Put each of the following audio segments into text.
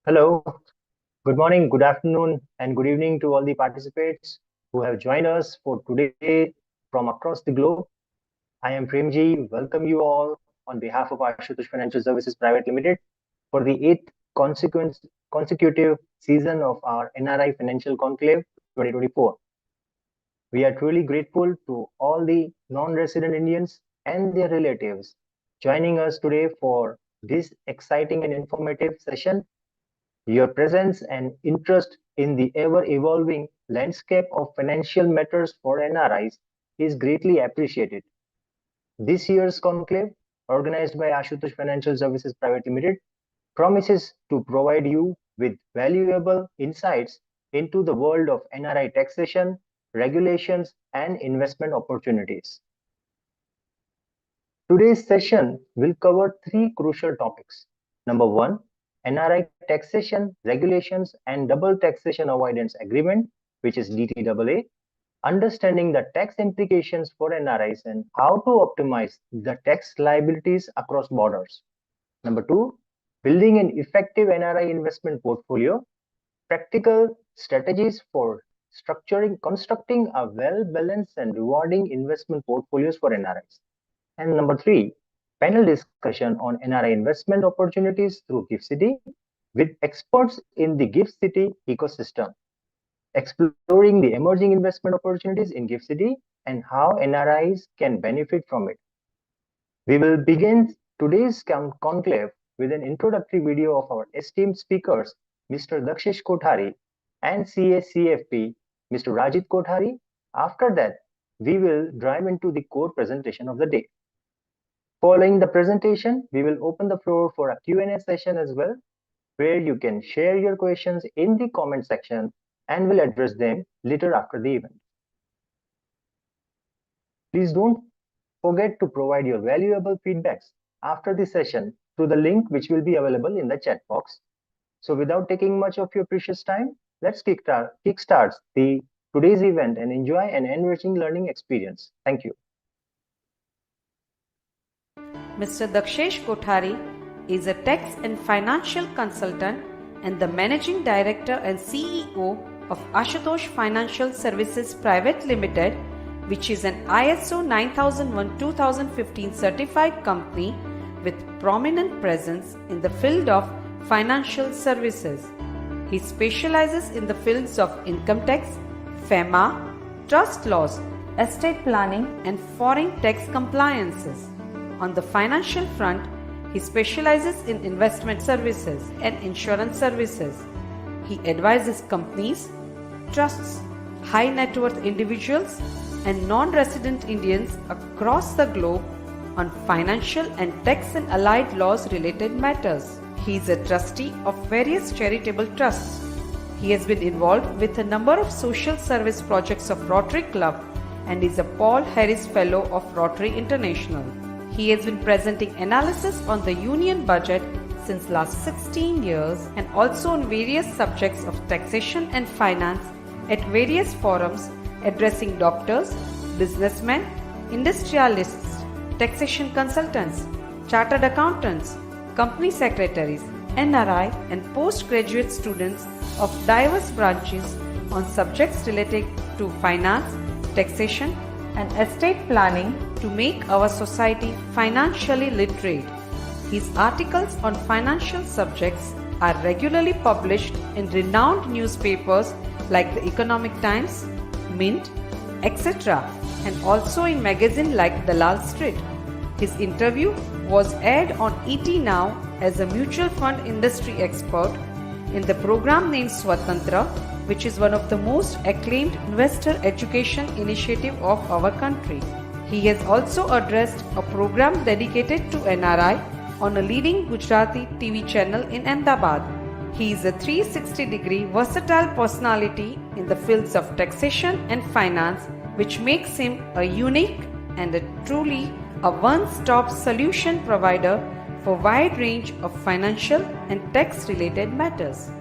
Hello, good morning, good afternoon, and good evening to all the participants who have joined us for today from across the globe. I am Premji. Welcome you all on behalf of Ashutosh Financial Services Private Limited for the eighth consecutive season of our NRI Financial Conclave 2024. We are truly grateful to all the non-resident Indians and their relatives joining us today for this exciting and informative session. Your presence and interest in the ever-evolving landscape of financial matters for NRIs is greatly appreciated. This year's conclave, organized by Ashutosh Financial Services Private Limited, promises to provide you with valuable insights into the world of NRI taxation, regulations, and investment opportunities. Today's session will cover three crucial topics. Number one, NRI taxation, regulations, and double taxation avoidance agreement, which is DTAA, understanding the tax implications for NRIs and how to optimize the tax liabilities across borders. Number two, building an effective NRI investment portfolio, practical strategies for constructing a well-balanced and rewarding investment portfolios for NRIs. And number three, panel discussion on NRI investment opportunities through GIFT City with experts in the GIFT City ecosystem, exploring the emerging investment opportunities in GIFT City and how NRIs can benefit from it. We will begin today's conclave with an introductory video of our esteemed speakers, Mr. Daxesh Kothari and CACFP, Mr. Rajit Kothari. After that, we will dive into the core presentation of the day. Following the presentation, we will open the floor for a Q&A session as well, where you can share your questions in the comment section and we'll address them later after the event. Please don't forget to provide your valuable feedbacks after the session through the link which will be available in the chat box. So without taking much of your precious time, let's kickstart today's event and enjoy an enriching learning experience. Thank you. Mr. Daxesh Kothari is a tax and financial consultant and the Managing Director and CEO of Ashutosh Financial Services Private Limited, which is an ISO 9001-2015 certified company with prominent presence in the field of financial services. He specializes in the fields of income tax, FEMA, trust laws, estate planning, and foreign tax compliances. On the financial front, he specializes in investment services and insurance services. He advises companies, trusts, high net worth individuals, and non-resident Indians across the globe on financial and tax and allied laws related matters. He is a trustee of various charitable trusts. He has been involved with a number of social service projects of Rotary Club and is a Paul Harris Fellow of Rotary International. He has been presenting analysis on the Union Budget since last 16 years and also on various subjects of taxation and finance at various forums addressing doctors, businessmen, industrialists, taxation consultants, chartered accountants, company secretaries, NRI and postgraduate students of diverse branches on subjects related to finance, taxation, and estate planning to make our society financially literate. His articles on financial subjects are regularly published in renowned newspapers like the Economic Times, Mint, etc., and also in magazines like Dalal Street. His interview was aired on ET Now as a mutual fund industry expert in the program named Swatantra, which is one of the most acclaimed investor education initiative of our country. He has also addressed a program dedicated to NRI on a leading Gujarati TV channel in Ahmedabad. He is a 360-degree versatile personality in the fields of taxation and finance, which makes him a unique and truly a one-stop solution provider for a wide range of financial and tax-related matters.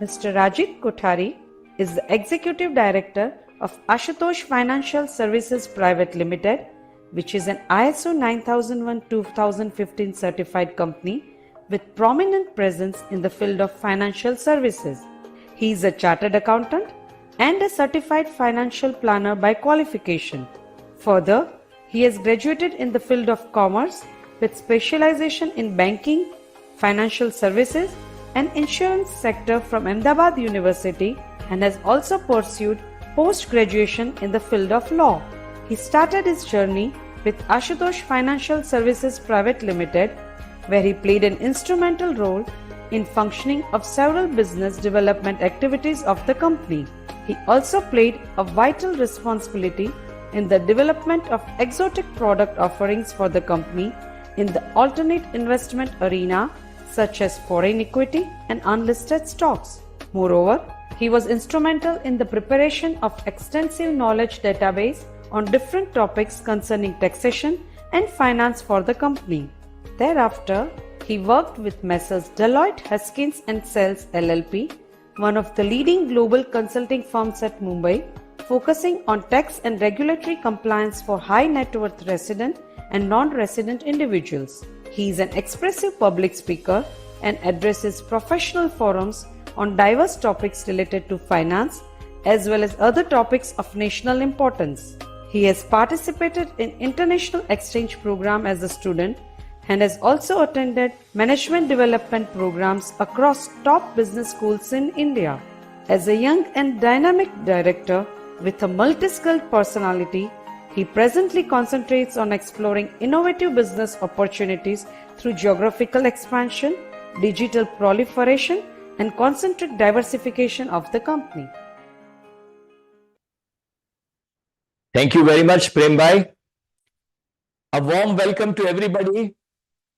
Mr. Rajit Kothari is the Executive Director of Ashutosh Financial Services Private Limited, which is an ISO 9001-2015 certified company with prominent presence in the field of financial services. He is a chartered accountant and a certified financial planner by qualification. Further, he has graduated in the field of commerce with specialization in banking, financial services and insurance sector from Ahmedabad University and has also pursued post-graduation in the field of law. He started his journey with Ashutosh Financial Services Private Limited, where he played an instrumental role in functioning of several business development activities of the company. He also played a vital responsibility in the development of exotic product offerings for the company in the alternate investment arena such as foreign equity and unlisted stocks. Moreover, he was instrumental in the preparation of extensive knowledge database on different topics concerning taxation and finance for the company. Thereafter, he worked with Messrs. Deloitte Haskins & Sells LLP, one of the leading global consulting firms at Mumbai, focusing on tax and regulatory compliance for high net worth resident and non-resident individuals. He is an expressive public speaker and addresses professional forums on diverse topics related to finance as well as other topics of national importance. He has participated in international exchange program as a student and has also attended management development programs across top business schools in India. As a young and dynamic director with a multi-skilled personality, he presently concentrates on exploring innovative business opportunities through geographical expansion, digital proliferation, and concentric diversification of the company. Thank you very much, Prembhai. A warm welcome to everybody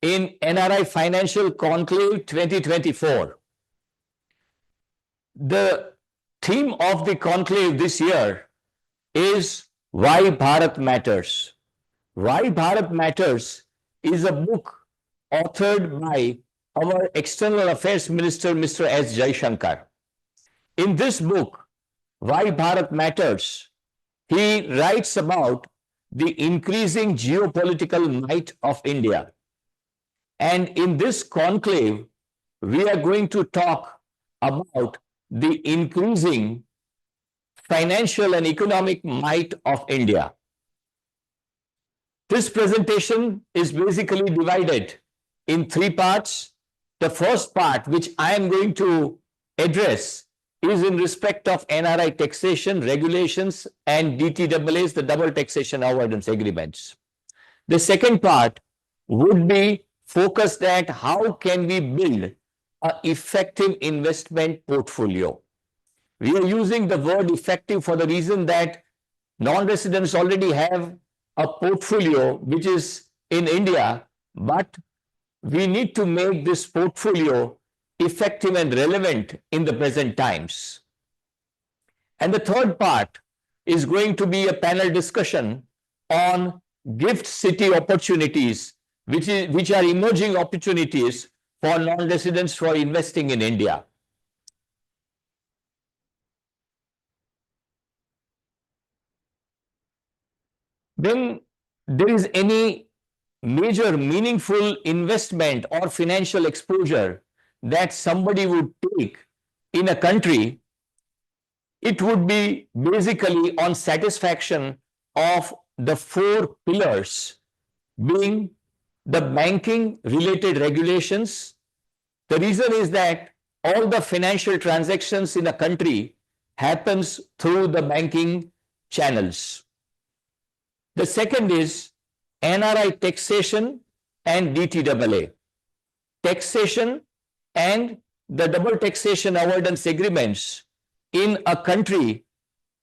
in NRI Financial Conclave 2024. The theme of the conclave this year is Why Bharat Matters. Why Bharat Matters is a book authored by our External Affairs Minister, Mr. S. Jaishankar. In this book, Why Bharat Matters, he writes about the increasing geopolitical might of India. And in this conclave, we are going to talk about the increasing financial and economic might of India. This presentation is basically divided in three parts. The first part, which I am going to address, is in respect of NRI taxation, regulations, and DTAAs, the double taxation avoidance agreements. The second part would be focused at how can we build an effective investment portfolio. We are using the word effective for the reason that non-residents already have a portfolio which is in India, but we need to make this portfolio effective and relevant in the present times. And the third part is going to be a panel discussion on gift city opportunities, which are emerging opportunities for non-residents for investing in India. When there is any major meaningful investment or financial exposure that somebody would take in a country, it would be basically on satisfaction of the four pillars, being the banking related regulations. The reason is that all the financial transactions in a country happens through the banking channels. The second is NRI taxation and DTAA. Taxation and the double taxation avoidance agreements in a country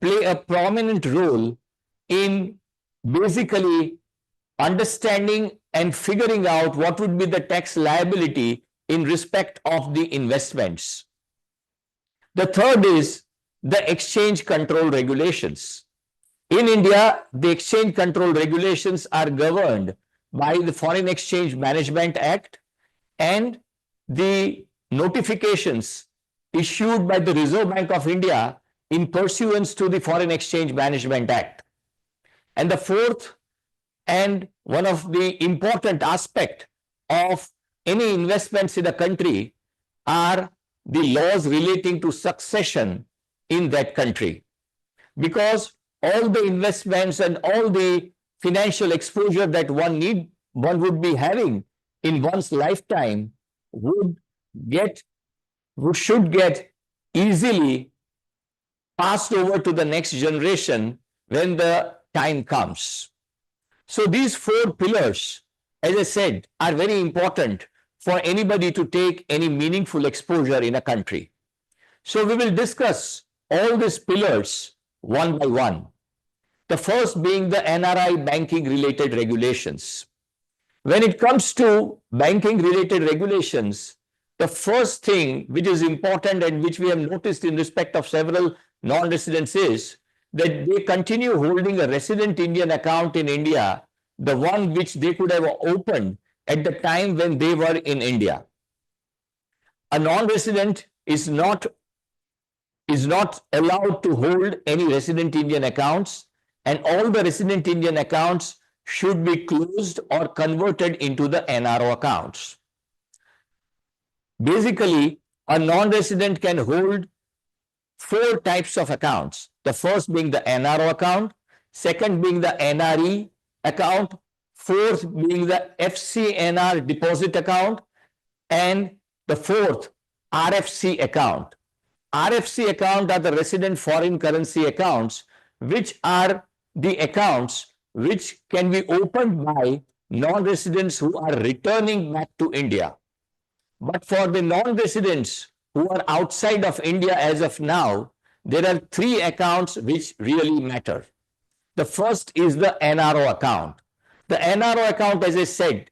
play a prominent role in basically understanding and figuring out what would be the tax liability in respect of the investments. The third is the exchange control regulations. In India, the exchange control regulations are governed by the Foreign Exchange Management Act and the notifications issued by the Reserve Bank of India in pursuance to the Foreign Exchange Management Act. And the fourth and one of the important aspect of any investments in a country are the laws relating to succession in that country. Because all the investments and all the financial exposure that one would be having in one's lifetime should get easily passed over to the next generation when the time comes. So these 4 pillars, as I said, are very important for anybody to take any meaningful exposure in a country. So we will discuss all these pillars one by one. The first being the NRI banking related regulations. When it comes to banking related regulations, the first thing which is important and which we have noticed in respect of several non-residents is that they continue holding a resident Indian account in India, the one which they could have opened at the time when they were in India. A non-resident is not allowed to hold any resident Indian accounts, and all the resident Indian accounts should be closed or converted into the NRO accounts. Basically, a non-resident can hold 4 types of accounts. The first being the NRO account, second being the NRI account, fourth being the FCNR deposit account, and the fourth RFC account. RFC account are the resident foreign currency accounts, which are the accounts which can be opened by non-residents who are returning back to India. But for the non-residents who are outside of India as of now, there are 3 accounts which really matter. The first is the NRO account. The NRO account, as I said,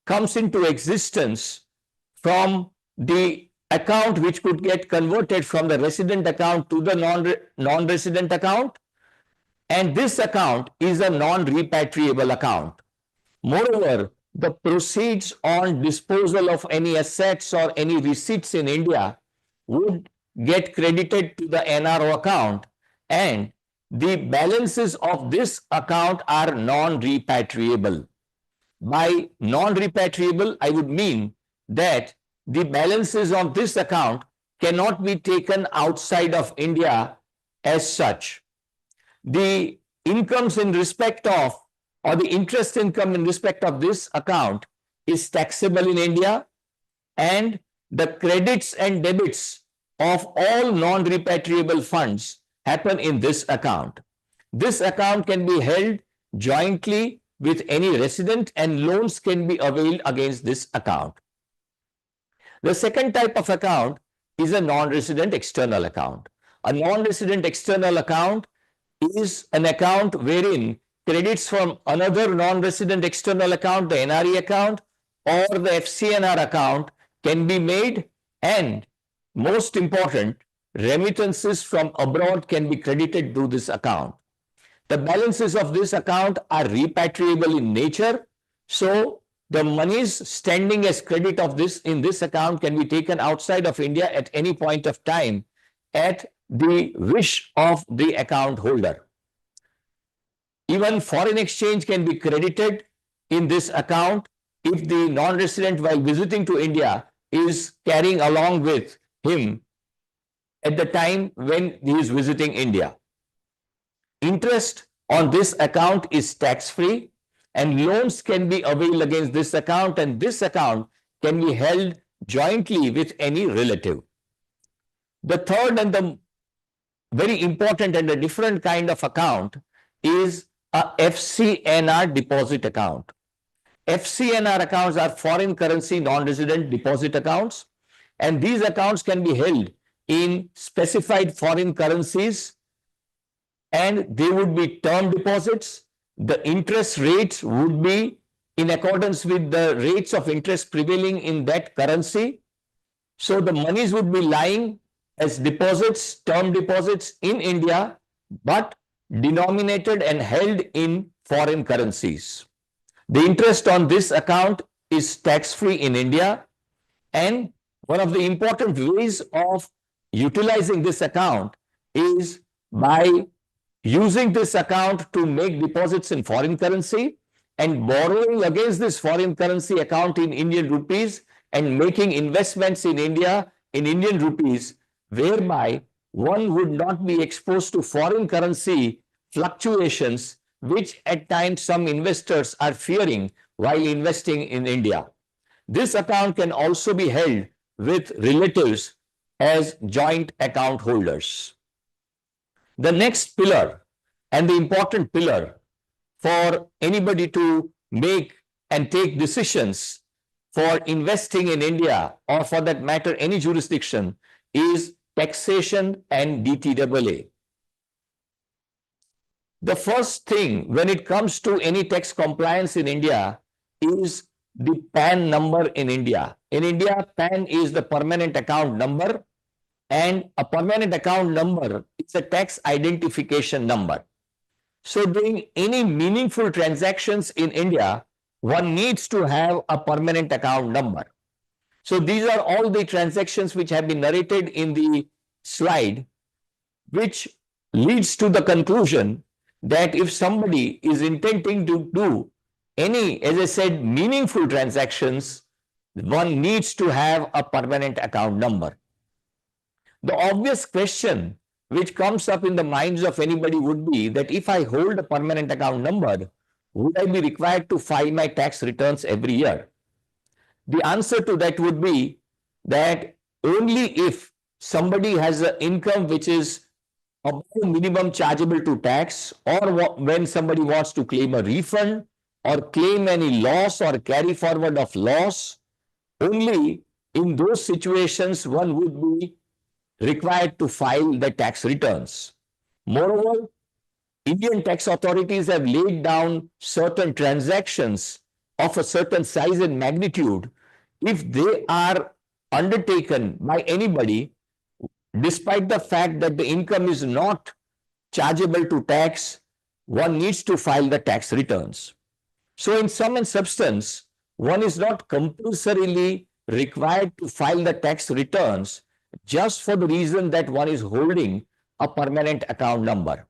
comes into existence from the account which could get converted from the resident account to the non-resident account, and this account is a non-repatriable account. Moreover, the proceeds on disposal of any assets or any receipts in India would get credited to the NRO account, and the balances of this account are non-repatriable. By non-repatriable, I would mean that the balances of this account cannot be taken outside of India as such. The incomes in respect of, or the interest income in respect of this account is taxable in India, and the credits and debits of all non-repatriable funds happen in this account. This account can be held jointly with any resident, and loans can be availed against this account. The second type of account is a non-resident external account. A non-resident external account is an account wherein credits from another non-resident external account, the NRI account or the FCNR account, can be made, and most important, remittances from abroad can be credited to this account. The balances of this account are repatriable in nature, so the monies standing as credit of this in this account can be taken outside of India at any point of time at the wish of the account holder. Even foreign exchange can be credited in this account if the non-resident, while visiting to India, is carrying along with him at the time when he is visiting India. Interest on this account is tax-free, and loans can be availed against this account, and this account can be held jointly with any relative. The third and the very important and a different kind of account is a FCNR deposit account. FCNR accounts are foreign currency non-resident deposit accounts, and these accounts can be held in specified foreign currencies, and they would be term deposits. The interest rates would be in accordance with the rates of interest prevailing in that currency. So the monies would be lying as deposits, term deposits in India, but denominated and held in foreign currencies. The interest on this account is tax-free in India, and one of the important ways of utilizing this account is by using this account to make deposits in foreign currency, and borrowing against this foreign currency account in Indian rupees and making investments in India in Indian rupees, whereby one would not be exposed to foreign currency fluctuations, which at times some investors are fearing while investing in India. This account can also be held with relatives as joint account holders. The next pillar, and the important pillar for anybody to make and take decisions for investing in India, or for that matter any jurisdiction, is taxation and DTAA. The first thing when it comes to any tax compliance in India is the PAN number in India. In India, PAN is the permanent account number, and a permanent account number is a tax identification number. So doing any meaningful transactions in India, one needs to have a permanent account number. So these are all the transactions which have been narrated in the slide, which leads to the conclusion that if somebody is intending to do any, as I said, meaningful transactions, one needs to have a permanent account number. The obvious question which comes up in the minds of anybody would be that if I hold a permanent account number, would I be required to file my tax returns every year? The answer to that would be that only if somebody has an income which is above minimum chargeable to tax, or when somebody wants to claim a refund or claim any loss or carry forward of loss, only in those situations one would be required to file the tax returns. Moreover, Indian tax authorities have laid down certain transactions of a certain size and magnitude. If they are undertaken by anybody, despite the fact that the income is not chargeable to tax, one needs to file the tax returns. So in sum and substance, one is not compulsorily required to file the tax returns just for the reason that one is holding a permanent account number.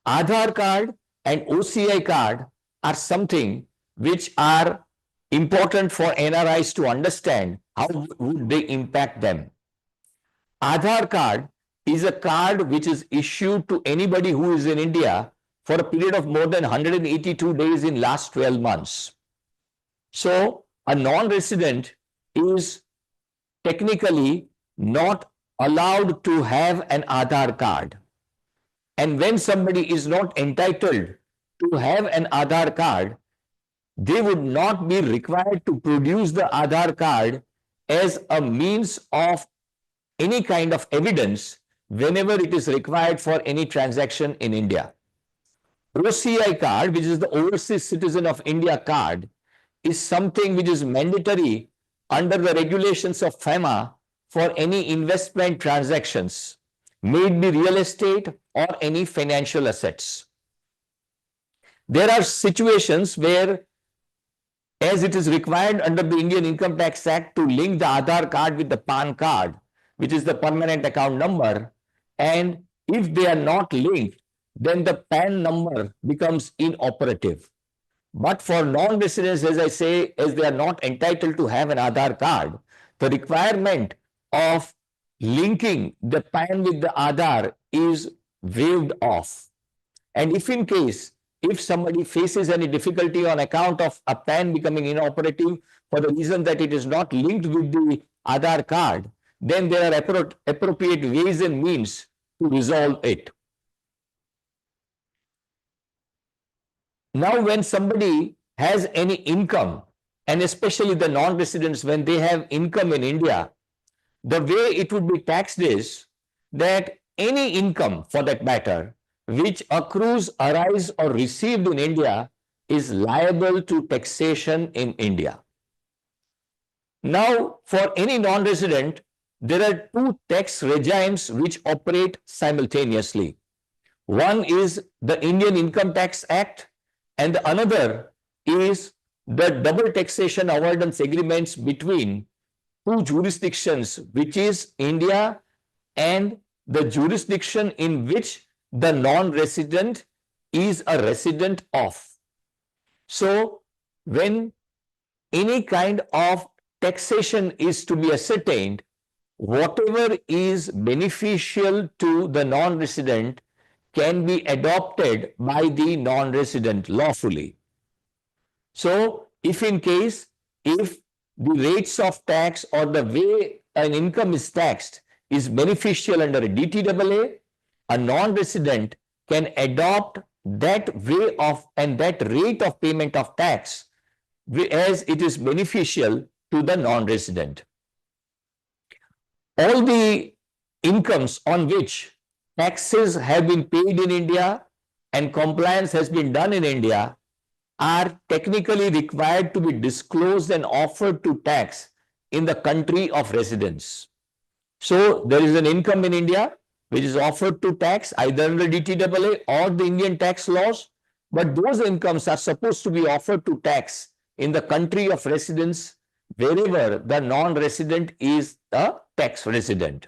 Aadhaar card and OCI card are something which are important for NRIs to understand how would they impact them. Aadhaar card is a card which is issued to anybody who is in India for a period of more than 182 days in last 12 months. So a non-resident is technically not allowed to have an Aadhaar card. And when somebody is not entitled to have an Aadhaar card, they would not be required to produce the Aadhaar card as a means of any kind of evidence whenever it is required for any transaction in India. OCI card, which is the Overseas Citizen of India card, is something which is mandatory under the regulations of FEMA for any investment transactions, may it be real estate or any financial assets. There are situations where, as it is required under the Indian Income Tax Act to link the Aadhaar card with the PAN card, which is the permanent account number, and if they are not linked, then the PAN number becomes inoperative. But for non-residents, as I say, as they are not entitled to have an Aadhaar card, the requirement of linking the PAN with the Aadhaar is waived off. And if in case, if somebody faces any difficulty on account of a PAN becoming inoperative for the reason that it is not linked with the Aadhaar card, then there are appropriate ways and means to resolve it. Now, when somebody has any income, and especially the non-residents, when they have income in India, the way it would be taxed is that any income, for that matter, which accrues, arise, or received in India is liable to taxation in India. Now, for any non-resident, there are two tax regimes which operate simultaneously. One is the Indian Income Tax Act, and the another is the double taxation avoidance agreements between two jurisdictions, which is India and the jurisdiction in which the non-resident is a resident of. So when any kind of taxation is to be ascertained, whatever is beneficial to the non-resident can be adopted by the non-resident lawfully. So, if the rates of tax or the way an income is taxed is beneficial under a DTAA, a non-resident can adopt that way of and that rate of payment of tax as it is beneficial to the non-resident. All the incomes on which taxes have been paid in India and compliance has been done in India are technically required to be disclosed and offered to tax in the country of residence. So there is an income in India which is offered to tax either under DTAA or the Indian tax laws, but those incomes are supposed to be offered to tax in the country of residence wherever the non-resident is a tax resident.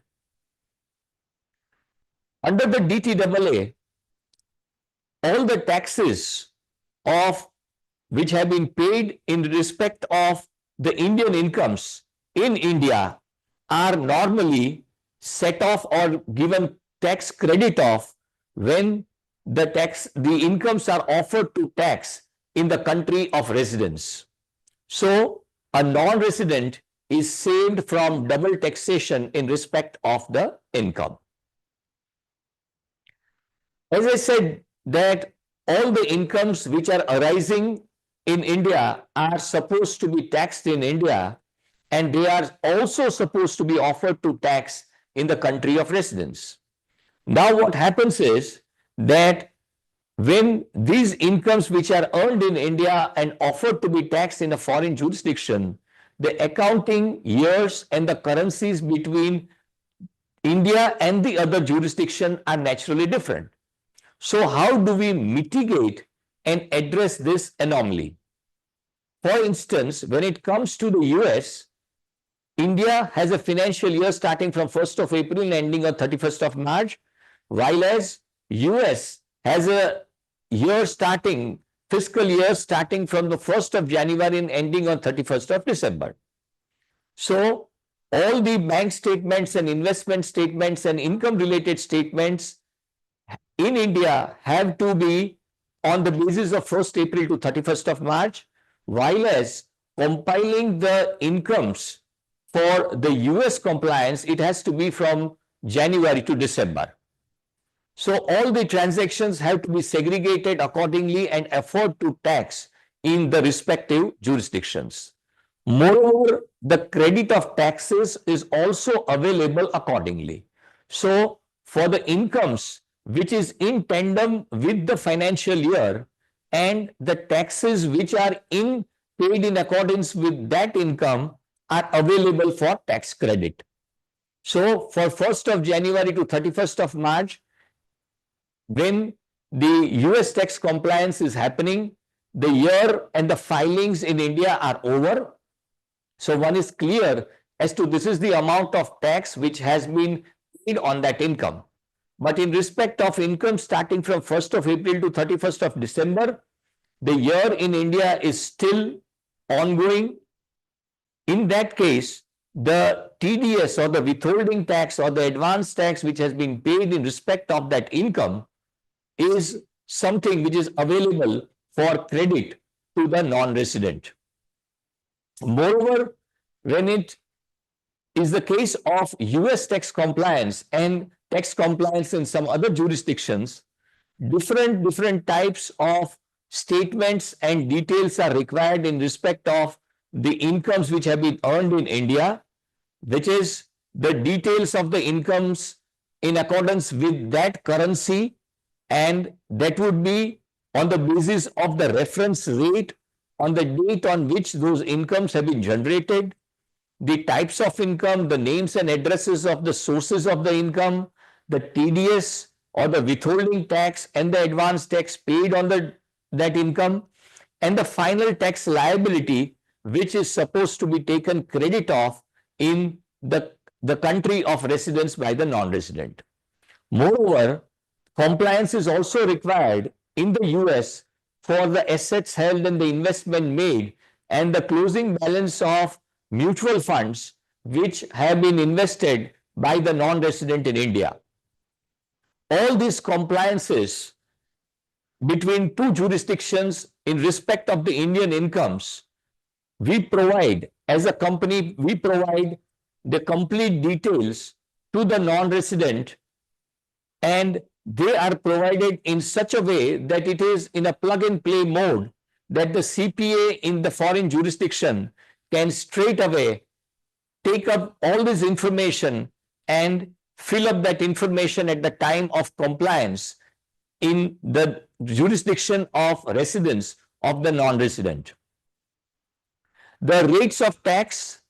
Under the DTAA, all the taxes which have been paid in respect of the Indian incomes in India are normally set off or given tax credit off when the incomes are offered to tax in the country of residence. So, a non-resident is saved from double taxation in respect of the income. As I said, that all the incomes which are arising in India are supposed to be taxed in India, and they are also supposed to be offered to tax in the country of residence. Now, what happens is that when these incomes which are earned in India and offered to be taxed in a foreign jurisdiction, the accounting years and the currencies between India and the other jurisdiction are naturally different. So how do we mitigate and address this anomaly? For instance, when it comes to the US, India has a financial year starting from 1st of April and ending on 31st of March, while as US has a fiscal year starting from the 1st of January and ending on 31st of December. So all the bank statements and investment statements and income related statements in India have to be on the basis of 1st April to 31st of March, while as compiling the incomes for the US compliance, it has to be from January to December. So all the transactions have to be segregated accordingly and afford to tax in the respective jurisdictions. Moreover, the credit of taxes is also available accordingly. So for the incomes which is in tandem with the financial year and the taxes which are paid in accordance with that income are available for tax credit. So for 1st of January to 31st of March, when the US tax compliance is happening, the year and the filings in India are over. So one is clear as to this is the amount of tax which has been paid on that income. But in respect of income starting from 1st of April to 31st of December, the year in India is still ongoing. In that case, the TDS or the withholding tax or the advance tax which has been paid in respect of that income is something which is available for credit to the non-resident. Moreover, when it is the case of US tax compliance and tax compliance in some other jurisdictions, different types of statements and details are required in respect of the incomes which have been earned in India, which is the details of the incomes in accordance with that currency, and that would be on the basis of the reference rate on the date on which those incomes have been generated, the types of income, the names and addresses of the sources of the income, the TDS or the withholding tax and the advance tax paid on that income, and the final tax liability which is supposed to be taken credit of in the country of residence by the non-resident. Moreover, compliance is also required in the US for the assets held and the investment made and the closing balance of mutual funds which have been invested by the non-resident in India. All these compliances between two jurisdictions in respect of the Indian incomes, we provide, as a company, we provide the complete details to the non-resident, and they are provided in such a way that it is in a plug-and-play mode, that the CPA in the foreign jurisdiction can straight away take up all this information and fill up that information at the time of compliance in the jurisdiction of residence of the non-resident. The rates of tax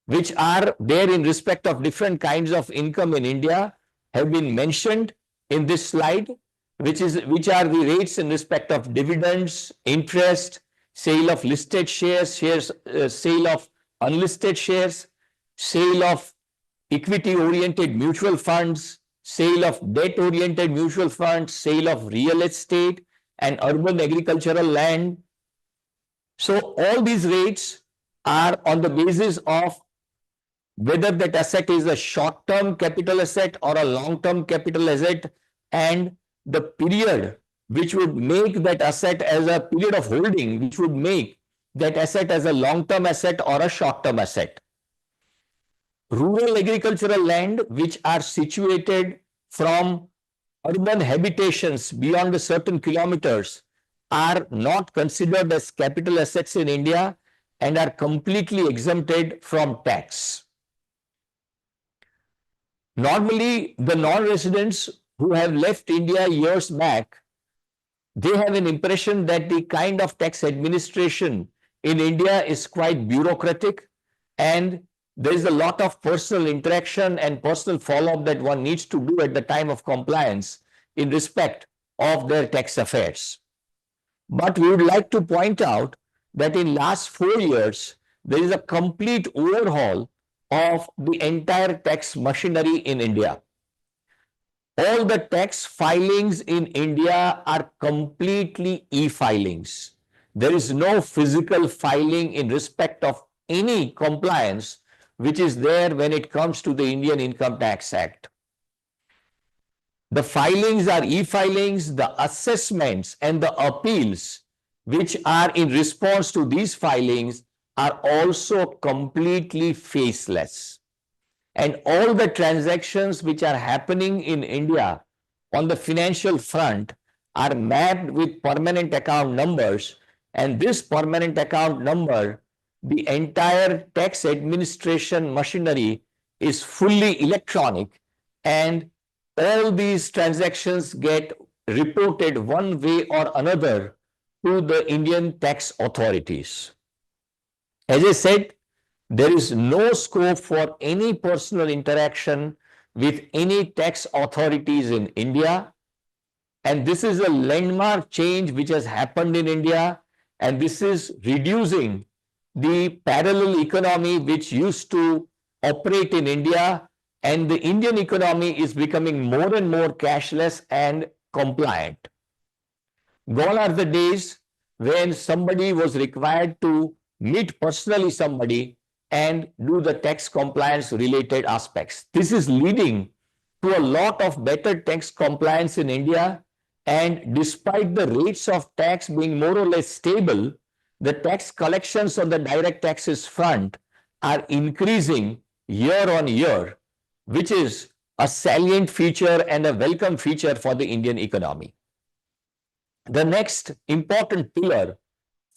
which are there in respect of different kinds of income in India have been mentioned in this slide, which are the rates in respect of dividends, interest, sale of listed shares, sale of unlisted shares, sale of equity-oriented mutual funds, sale of debt-oriented mutual funds, sale of real estate and urban agricultural land. So all these rates are on the basis of whether that asset is a short-term capital asset or a long-term capital asset, and the period which would make that asset as a period of holding, which would make that asset as a long-term asset or a short-term asset. Rural agricultural land which are situated from urban habitations beyond a certain kilometers are not considered as capital assets in India and are completely exempted from tax. Normally, the non-residents who have left India years back, they have an impression that the kind of tax administration in India is quite bureaucratic, and there is a lot of personal interaction and personal follow-up that one needs to do at the time of compliance in respect of their tax affairs. But we would like to point out that in last 4 years, there is a complete overhaul of the entire tax machinery in India. All the tax filings in India are completely e-filings. There is no physical filing in respect of any compliance which is there when it comes to the Indian Income Tax Act. The filings are e-filings, the assessments and the appeals which are in response to these filings are also completely faceless. And all the transactions which are happening in India on the financial front are mapped with permanent account numbers, and this permanent account number, the entire tax administration machinery is fully electronic, and all these transactions get reported one way or another to the Indian tax authorities. As I said, there is no scope for any personal interaction with any tax authorities in India. And this is a landmark change which has happened in India. And this is reducing the parallel economy which used to operate in India. And the Indian economy is becoming more and more cashless and compliant. Gone are the days when somebody was required to meet personally somebody and do the tax compliance related aspects. This is leading to a lot of better tax compliance in India, and despite the rates of tax being more or less stable, the tax collections on the direct taxes front are increasing year on year, which is a salient feature and a welcome feature for the Indian economy. The next important pillar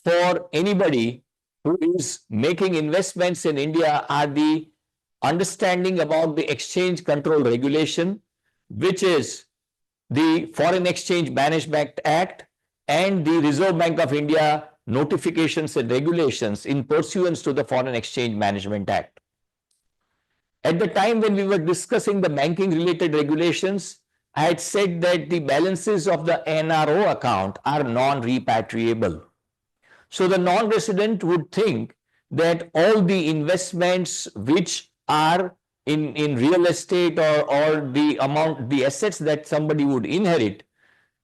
for anybody who is making investments in India are the understanding about the Exchange Control Regulation, which is the Foreign Exchange Management Act and the Reserve Bank of India notifications and regulations in pursuance to the Foreign Exchange Management Act. At the time when we were discussing the banking related regulations, I had said that the balances of the NRO account are non-repatriable. So the non-resident would think that all the investments which are in real estate or the assets that somebody would inherit,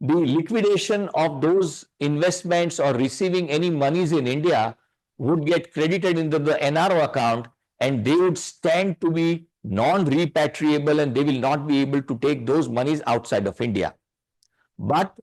the liquidation of those investments or receiving any monies in India would get credited into the NRO account, and they would stand to be non-repatriable, and they will not be able to take those monies outside of India. But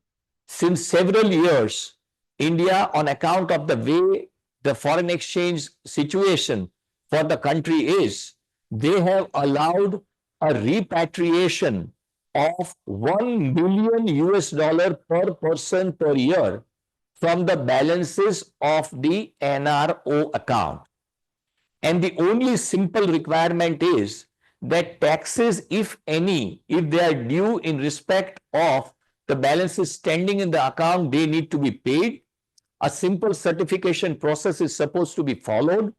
since several years, India, on account of the way the foreign exchange situation for the country is, they have allowed a repatriation of 1 million US dollar per person per year from the balances of the NRO account. And the only simple requirement is that taxes, if any, if they are due in respect of the balances standing in the account, they need to be paid. A simple certification process is supposed to be followed.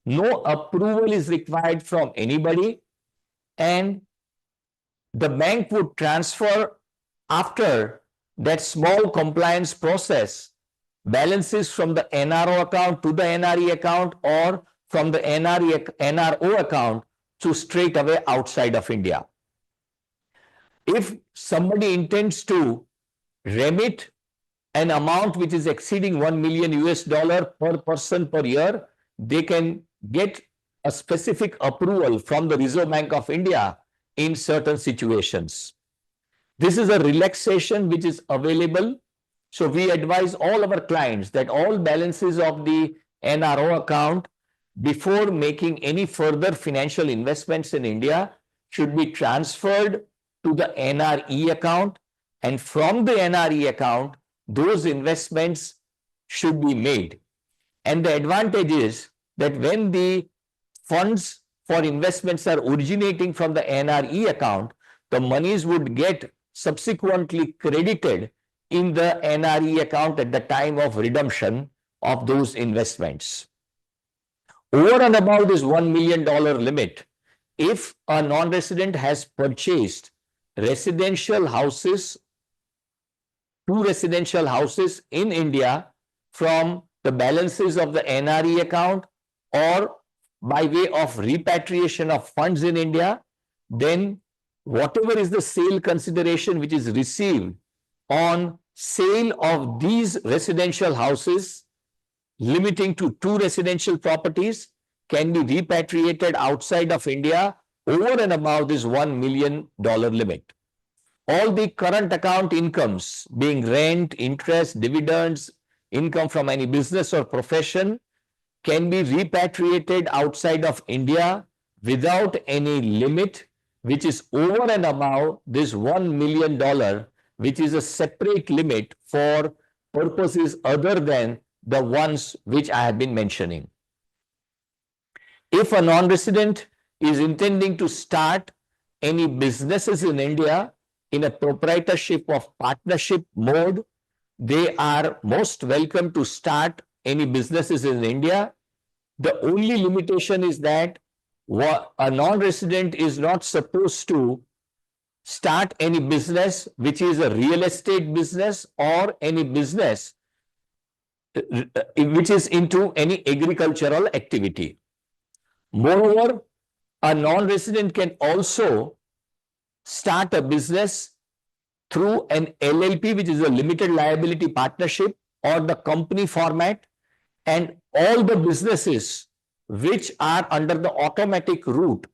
No approval is required from anybody, and the bank would transfer, after that small compliance process, balances from the NRO account to the NRE account, or from the NRO account to straight away outside of India. If somebody intends to remit an amount which is exceeding 1 million US dollar per person per year, they can get a specific approval from the Reserve Bank of India in certain situations. This is a relaxation which is available. So we advise all our clients that all balances of the NRO account, before making any further financial investments in India, should be transferred to the NRE account, and from the NRE account, those investments should be made. And the advantage is that when the funds for investments are originating from the NRE account, the monies would get subsequently credited in the NRE account at the time of redemption of those investments. Over and above this $1 million limit, if a non-resident has purchased residential houses, 2 residential houses in India from the balances of the NRE account, or by way of repatriation of funds in India, then whatever is the sale consideration which is received on sale of these residential houses, limiting to 2 residential properties, can be repatriated outside of India over and above this $1 million limit. All the current account incomes, being rent, interest, dividends, income from any business or profession, can be repatriated outside of India without any limit, which is over and above this $1 million, which is a separate limit for purposes other than the ones which I have been mentioning. If a non-resident is intending to start any businesses in India in a proprietorship of partnership mode, they are most welcome to start any businesses in India. The only limitation is that a non-resident is not supposed to start any business which is a real estate business or any business which is into any agricultural activity. Moreover, a non-resident can also start a business through an LLP, which is a limited liability partnership, or the company format, and all the businesses which are under the automatic route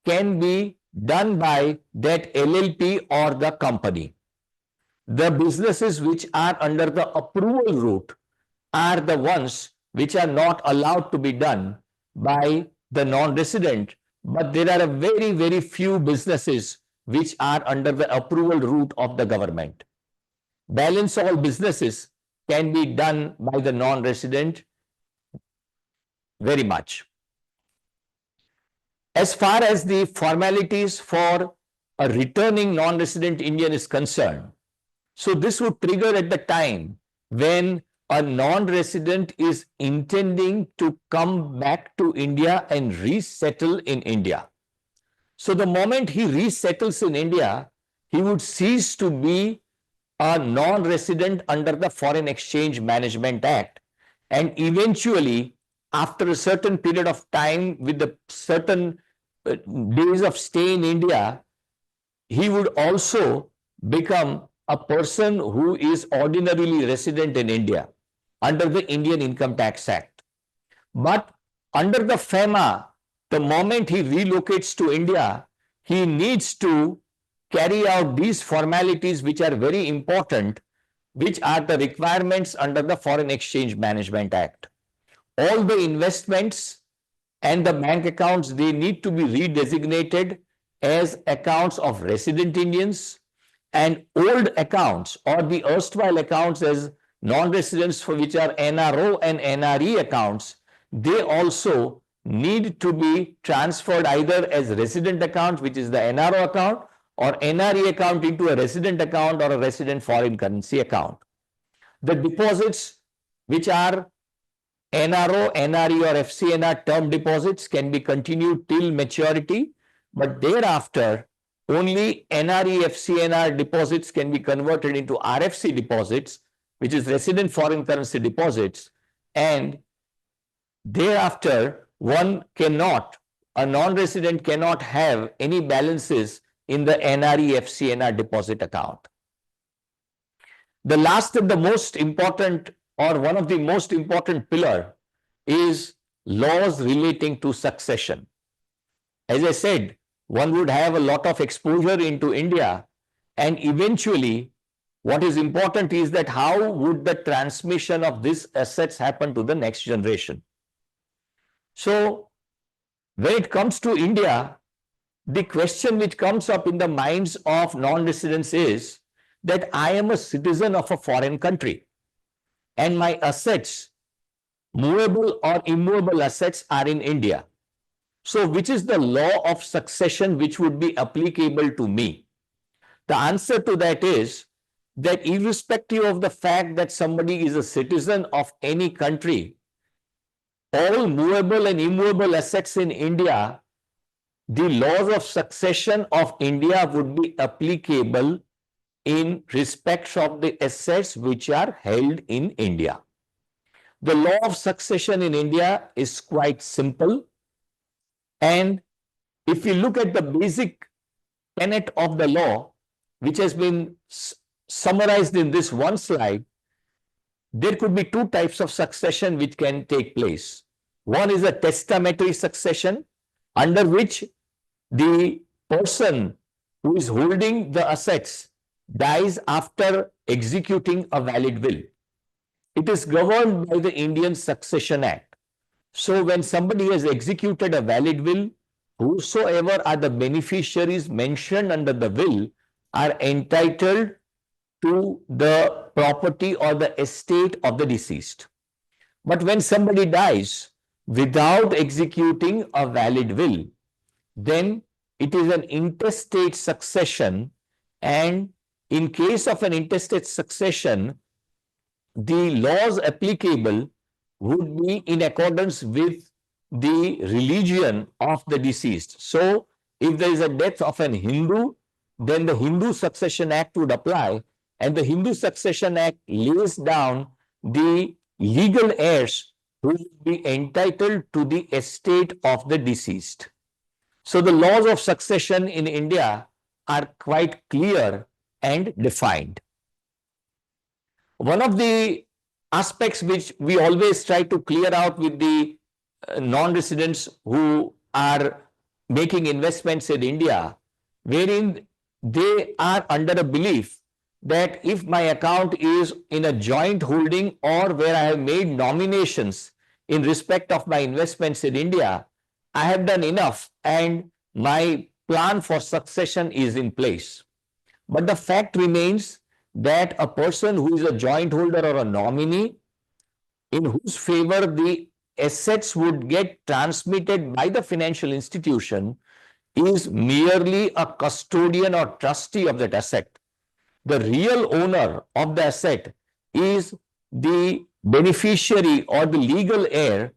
can be done by that LLP or the company. The businesses which are under the approval route are the ones which are not allowed to be done by the non-resident, but there are a very, very few businesses which are under the approval route of the government. Balance all businesses can be done by the non-resident very much. As far as the formalities for a returning non-resident Indian is concerned, so this would trigger at the time when a non-resident is intending to come back to India and resettle in India. So the moment he resettles in India, he would cease to be a non-resident under the Foreign Exchange Management Act. And eventually, after a certain period of time with the certain days of stay in India, he would also become a person who is ordinarily resident in India under the Indian Income Tax Act. But under the FEMA, the moment he relocates to India, he needs to carry out these formalities which are very important, which are the requirements under the Foreign Exchange Management Act. All the investments and the bank accounts, they need to be redesignated as accounts of resident Indians, and old accounts or the erstwhile accounts as non-residents, for which are NRO and NRE accounts, they also need to be transferred either as resident account, which is the NRO account, or NRE account into a resident account or a resident foreign currency account. The deposits which are NRO, NRE or FCNR term deposits can be continued till maturity, but thereafter only NRE, FCNR deposits can be converted into RFC deposits, which is resident foreign currency deposits, and thereafter a non-resident cannot have any balances in the NRE, FCNR deposit account. The last and the most important, or one of the most important pillar, is laws relating to succession. As I said, one would have a lot of exposure into India, and eventually what is important is that how would the transmission of these assets happen to the next generation. So when it comes to India, the question which comes up in the minds of non-residents is that I am a citizen of a foreign country and my assets, movable or immovable assets, are in India. So which is the law of succession which would be applicable to me? The answer to that is that irrespective of the fact that somebody is a citizen of any country, all movable and immovable assets in India, the laws of succession of India would be applicable in respect of the assets which are held in India. The law of succession in India is quite simple, and if you look at the basic tenet of the law, which has been summarized in this one slide, there could be two types of succession which can take place. One is a testamentary succession, under which the person who is holding the assets dies after executing a valid will. It is governed by the Indian Succession Act. So when somebody has executed a valid will, whosoever are the beneficiaries mentioned under the will are entitled to the property or the estate of the deceased. But when somebody dies without executing a valid will, then it is an intestate succession, and in case of an intestate succession, the laws applicable would be in accordance with the religion of the deceased. So if there is a death of an Hindu, then the Hindu Succession Act would apply, and the Hindu Succession Act lays down the legal heirs who will be entitled to the estate of the deceased. So the laws of succession in India are quite clear and defined. One of the aspects which we always try to clear out with the non-residents who are making investments in India, wherein they are under a belief that if my account is in a joint holding or where I have made nominations in respect of my investments in India, I have done enough and my plan for succession is in place. But the fact remains that a person who is a joint holder or a nominee, in whose favor the assets would get transmitted by the financial institution, is merely a custodian or trustee of that asset. The real owner of the asset is the beneficiary or the legal heir,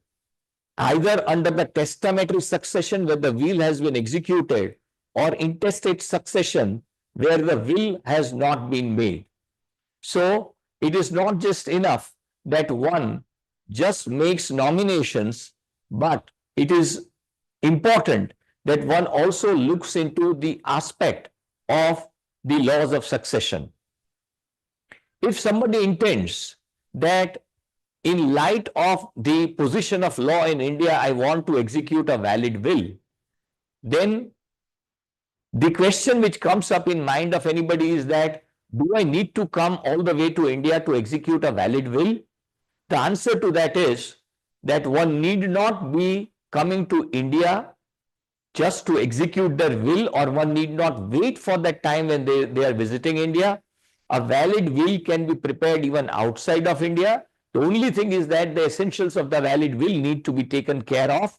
either under the testamentary succession where the will has been executed, or intestate succession where the will has not been made. So it is not just enough that one just makes nominations, but it is important that one also looks into the aspect of the laws of succession. If somebody intends that in light of the position of law in India, I want to execute a valid will, then the question which comes up in mind of anybody is that, do I need to come all the way to India to execute a valid will? The answer to that is that one need not be coming to India just to execute their will, or one need not wait for that time when they are visiting India. A valid will can be prepared even outside of India. The only thing is that the essentials of the valid will need to be taken care of,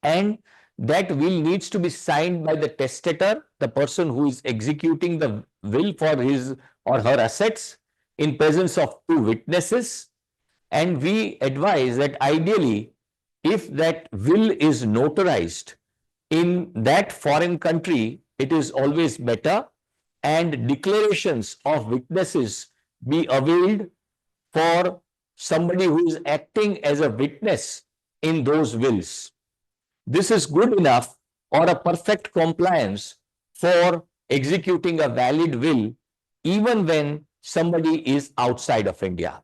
and that will needs to be signed by the testator, the person who is executing the will for his or her assets, in presence of two witnesses. And we advise that ideally, if that will is notarized in that foreign country, it is always better, and declarations of witnesses be availed for somebody who is acting as a witness in those wills. This is good enough or a perfect compliance for executing a valid will, even when somebody is outside of India.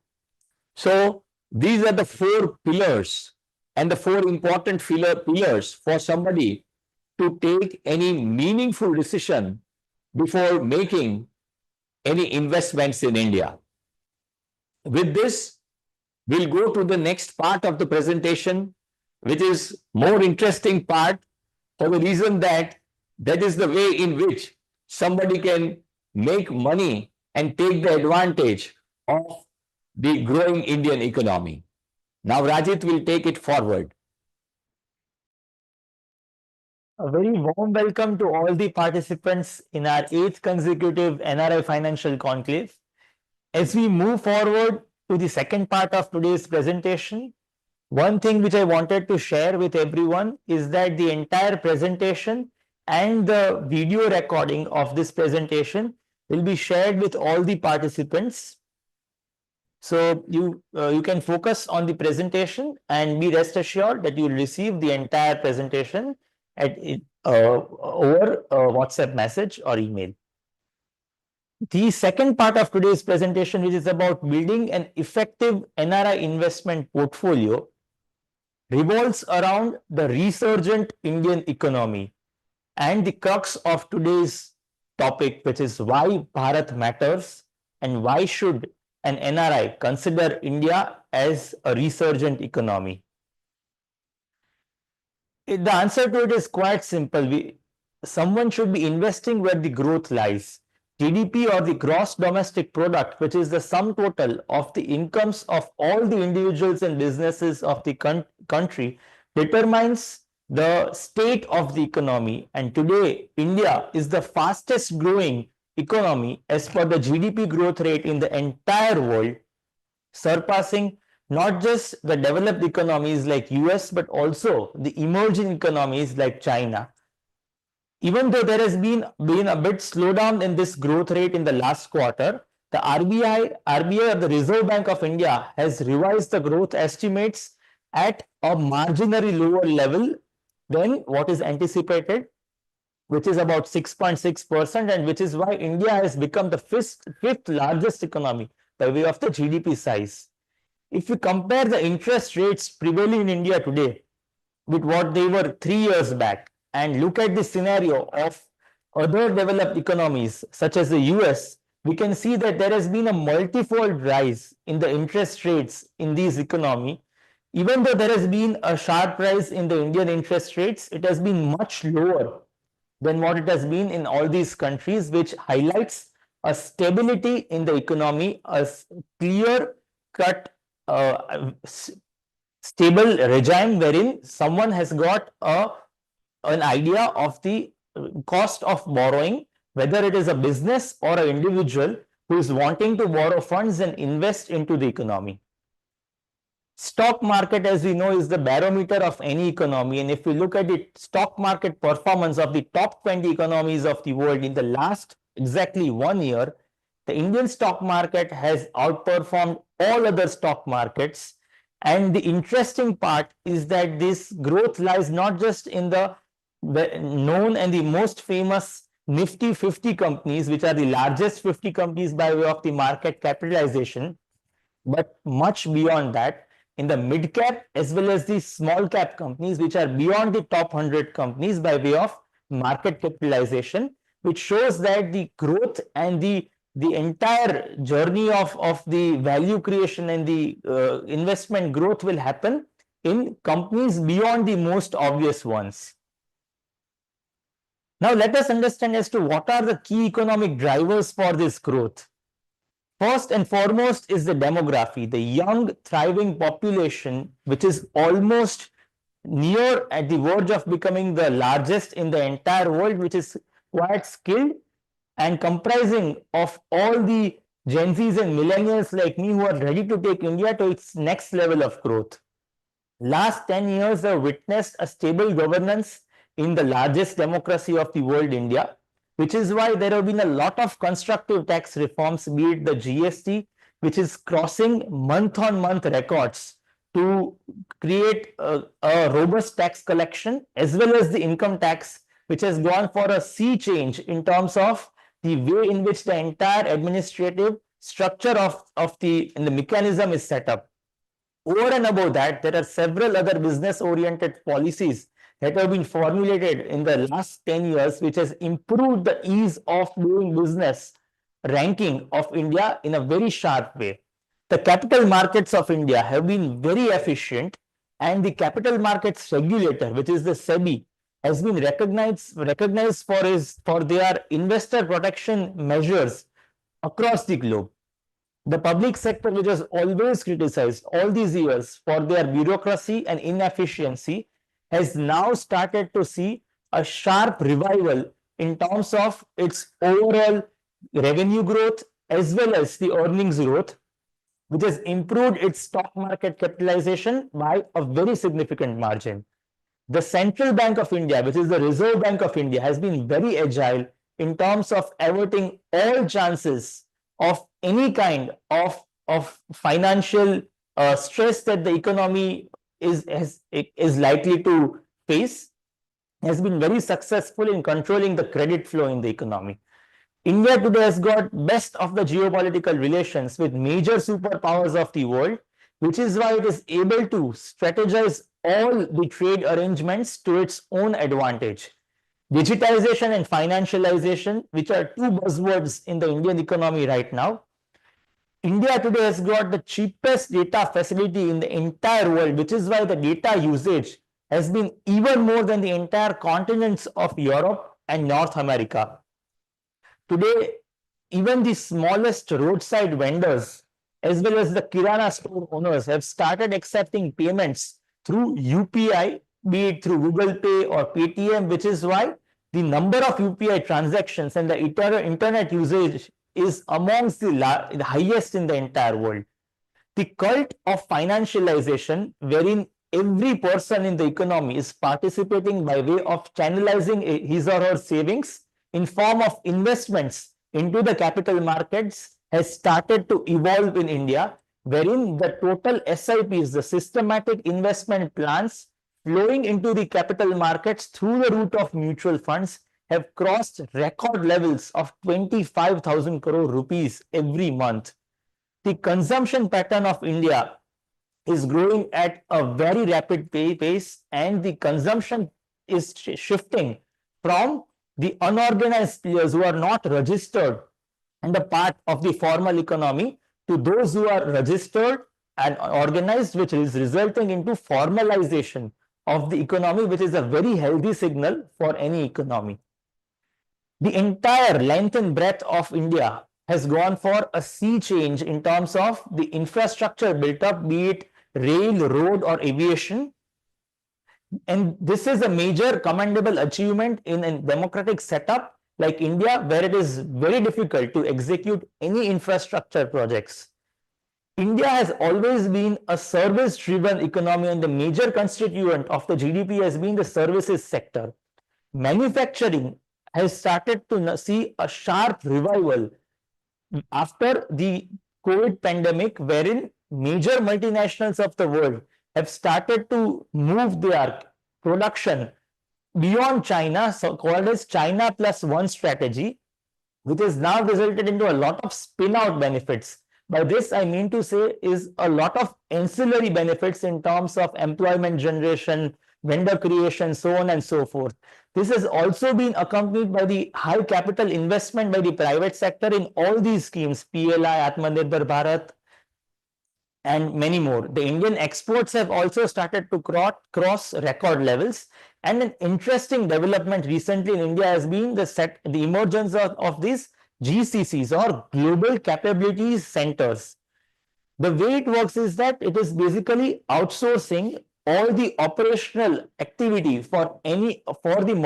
So these are the four pillars and the four important pillars for somebody to take any meaningful decision before making any investments in India. With this, we'll go to the next part of the presentation, which is more interesting part, for the reason that that is the way in which somebody can make money and take the advantage of the growing Indian economy. Now Rajit will take it forward. A very warm welcome to all the participants in our 8th consecutive NRI Financial Conclave. As we move forward to the second part of today's presentation, one thing which I wanted to share with everyone is that the entire presentation and the video recording of this presentation will be shared with all the participants. So you can focus on the presentation and be rest assured that you will receive the entire presentation at over WhatsApp message or email. The second part of today's presentation, which is about building an effective NRI investment portfolio, revolves around the resurgent Indian economy and the crux of today's topic, which is why Bharat matters and why should an NRI consider India as a resurgent economy. The answer to it is quite simple. Someone should be investing where the growth lies. GDP, or the gross domestic product, which is the sum total of the incomes of all the individuals and businesses of the country, determines the state of the economy. And today, India is the fastest growing economy as per the GDP growth rate in the entire world, surpassing not just the developed economies like US, but also the emerging economies like China. Even though there has been a bit slowdown in this growth rate in the last quarter, the RBI or the Reserve Bank of India has revised the growth estimates at a marginally lower level than what is anticipated, which is about 6.6%, and which is why India has become the fifth largest economy by way of the GDP size. If you compare the interest rates prevailing in India today with what they were 3 years back, and look at the scenario of other developed economies such as the US, we can see that there has been a multifold rise in the interest rates in these economies. Even though there has been a sharp rise in the Indian interest rates, it has been much lower than what it has been in all these countries, which highlights a stability in the economy, a clear-cut stable regime wherein someone has got an idea of the cost of borrowing, whether it is a business or an individual who is wanting to borrow funds and invest into the economy. Stock market, as we know, is the barometer of any economy, and if we look at the stock market performance of the top 20 economies of the world in the last exactly 1 year, the Indian stock market has outperformed all other stock markets. And the interesting part is that this growth lies not just in the known and the most famous Nifty 50 companies, which are the largest 50 companies by way of the market capitalization, but much beyond that in the mid cap as well as the small cap companies, which are beyond the top 100 companies by way of market capitalization, which shows that the growth and the entire journey of the value creation and the investment growth will happen in companies beyond the most obvious ones. Now let us understand as to what are the key economic drivers for this growth. First and foremost is the demography, the young thriving population, which is almost near at the verge of becoming the largest in the entire world, which is quite skilled and comprising of all the Gen Zs and millennials like me who are ready to take India to its next level of growth. Last 10 years have witnessed a stable governance in the largest democracy of the world, India, which is why there have been a lot of constructive tax reforms, be it the GST, which is crossing month-on-month records to create a robust tax collection, as well as the income tax, which has gone for a sea change in terms of the way in which the entire administrative structure of the mechanism is set up. Over and above that, there are several other business-oriented policies that have been formulated in the last 10 years, which has improved the ease of doing business ranking of India in a very sharp way. The capital markets of India have been very efficient, and the capital markets regulator, which is the SEBI, has been recognized for their investor protection measures across the globe. The public sector, which was always criticized all these years for their bureaucracy and inefficiency, has now started to see a sharp revival in terms of its overall revenue growth as well as the earnings growth, which has improved its stock market capitalization by a very significant margin. The Central Bank of India, which is the Reserve Bank of India, has been very agile in terms of averting all chances of any kind of financial stress that the economy is likely to face, has been very successful in controlling the credit flow in the economy. India today has got best of the geopolitical relations with major superpowers of the world, which is why it is able to strategize all the trade arrangements to its own advantage. Digitization and financialization, which are two buzzwords in the Indian economy right now. India today has got the cheapest data facility in the entire world, which is why the data usage has been even more than the entire continents of Europe and North America. Today, even the smallest roadside vendors, as well as the Kirana store owners, have started accepting payments through UPI, be it through Google Pay or Paytm, which is why the number of UPI transactions and the internet usage is amongst the highest in the entire world. The cult of financialization, wherein every person in the economy is participating by way of channelizing his or her savings in form of investments into the capital markets, has started to evolve in India, wherein the total SIPs, the systematic investment plans flowing into the capital markets through the route of mutual funds, have crossed record levels of 25,000 crore rupees every month. The consumption pattern of India is growing at a very rapid pace, and the consumption is shifting from the unorganized players who are not registered and a part of the formal economy to those who are registered and organized, which is resulting into formalization of the economy, which is a very healthy signal for any economy. The entire length and breadth of India has gone for a sea change in terms of the infrastructure built up, be it rail, road, or aviation. And this is a major commendable achievement in a democratic setup like India, where it is very difficult to execute any infrastructure projects. India has always been a service-driven economy, and the major constituent of the GDP has been the services sector. Manufacturing has started to see a sharp revival after the COVID pandemic, wherein major multinationals of the world have started to move their production beyond China, so called as China Plus One strategy, which has now resulted into a lot of spin-out benefits By this, I mean to say is a lot of ancillary benefits in terms of employment generation, vendor creation, so on and so forth. This has also been accompanied by the high capital investment by the private sector in all these schemes, PLI, Atmanirbhar Bharat, and many more. The Indian exports have also started to cross record levels. And an interesting development recently in India has been the emergence of these GCCs, or Global Capabilities Centers. The way it works is that it is basically outsourcing all the operational activity for the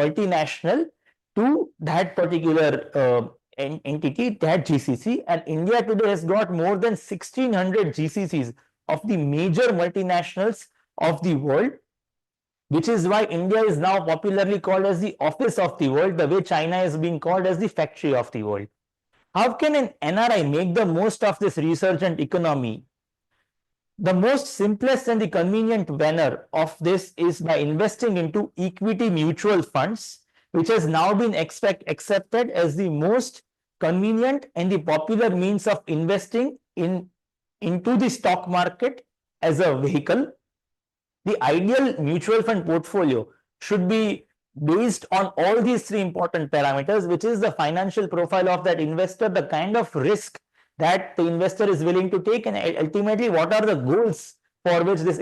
multinational to that particular entity, that GCC. And India today has got more than 1,600 GCCs of the major multinationals of the world, which is why India is now popularly called as the office of the world, the way China is being called as the factory of the world. How can an NRI make the most of this resurgent economy? The most simplest and the convenient manner of this is by investing into equity mutual funds, which has now been accepted as the most convenient and the popular means of investing into the stock market as a vehicle. The ideal mutual fund portfolio should be based on all these three important parameters, which is the financial profile of that investor, the kind of risk that the investor is willing to take, and ultimately what are the goals for which the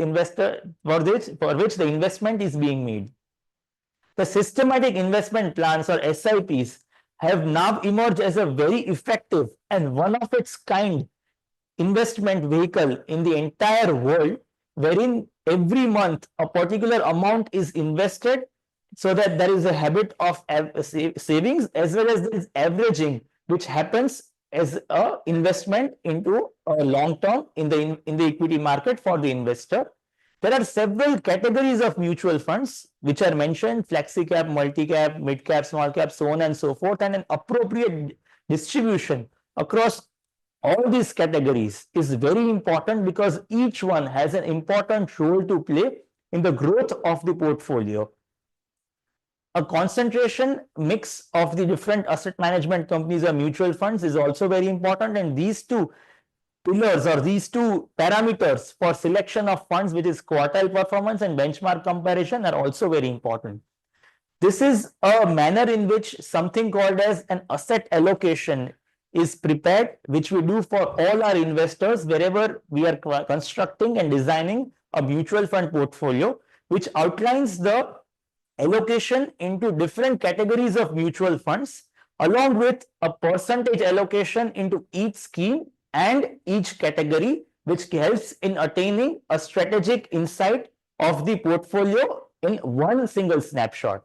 investment is being made. The systematic investment plans, or SIPs, have now emerged as a very effective and one of its kind investment vehicle in the entire world, wherein every month a particular amount is invested, so that there is a habit of savings, as well as there is averaging, which happens as a investment into a long term in the equity market for the investor. There are several categories of mutual funds which are mentioned: flexi cap, multi cap, mid cap, small cap, so on and so forth, and an appropriate distribution across all these categories is very important, because each one has an important role to play in the growth of the portfolio. A concentration mix of the different asset management companies or mutual funds is also very important, and these two pillars, or these two parameters for selection of funds, which is quartile performance and benchmark comparison, are also very important. This is a manner in which something called as an asset allocation is prepared, which we do for all our investors wherever we are constructing and designing a mutual fund portfolio, which outlines the allocation into different categories of mutual funds, along with a percentage allocation into each scheme and each category, which helps in attaining a strategic insight of the portfolio in one single snapshot.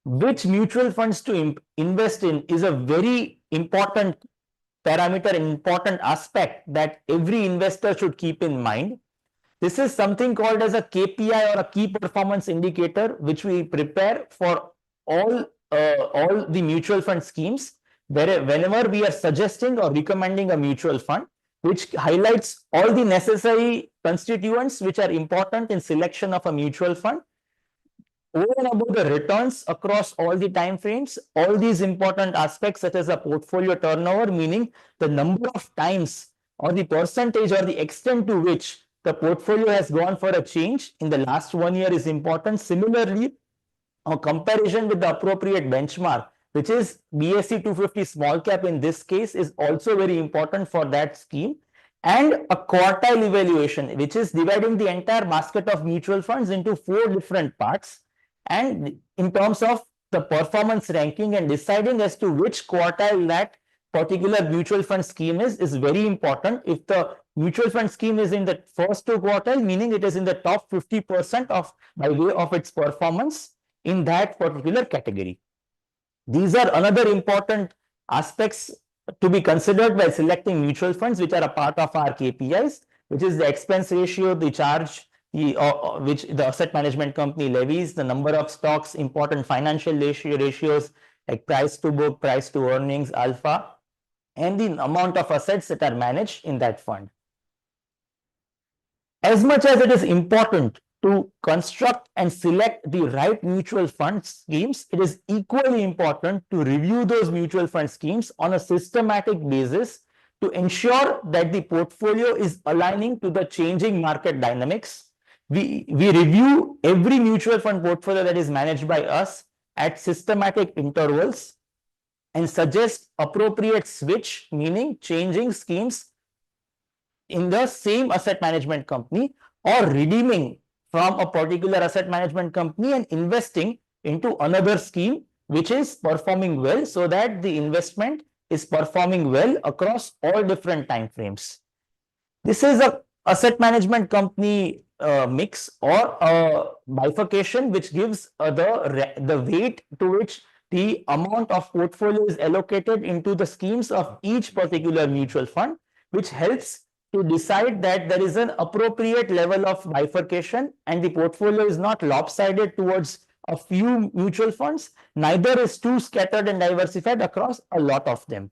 Which mutual funds to invest in is a very important parameter, an important aspect that every investor should keep in mind. This is something called as a KPI, or a key performance indicator, which we prepare for all the mutual fund schemes, whenever we are suggesting or recommending a mutual fund, which highlights all the necessary constituents which are important in selection of a mutual fund. Over and above the returns across all the time frames, all these important aspects, such as a portfolio turnover, meaning the number of times or the percentage or the extent to which the portfolio has gone for a change in the last 1 year, is important. Similarly, a comparison with the appropriate benchmark, which is BSE 250 small cap in this case, is also very important for that scheme. And a quartile evaluation, which is dividing the entire basket of mutual funds into 4 different parts, and in terms of the performance ranking, and deciding as to which quartile that particular mutual fund scheme is very important. If the mutual fund scheme is in the first 2 quartile, meaning it is in the top 50% by way of its performance in that particular category. These are another important aspects to be considered by selecting mutual funds, which are a part of our KPIs, which is the expense ratio, the charge which the asset management company levies, the number of stocks, important financial ratios like price to book, price to earnings, alpha, and the amount of assets that are managed in that fund. As much as it is important to construct and select the right mutual fund schemes, it is equally important to review those mutual fund schemes on a systematic basis to ensure that the portfolio is aligning to the changing market dynamics. We review every mutual fund portfolio that is managed by us at systematic intervals and suggest appropriate switch, meaning changing schemes in the same asset management company or redeeming from a particular asset management company and investing into another scheme which is performing well, so that the investment is performing well across all different time frames. This is a asset management company mix or a bifurcation which gives the weight to which the amount of portfolio is allocated into the schemes of each particular mutual fund, which helps to decide that there is an appropriate level of bifurcation and the portfolio is not lopsided towards a few mutual funds, neither is too scattered and diversified across a lot of them.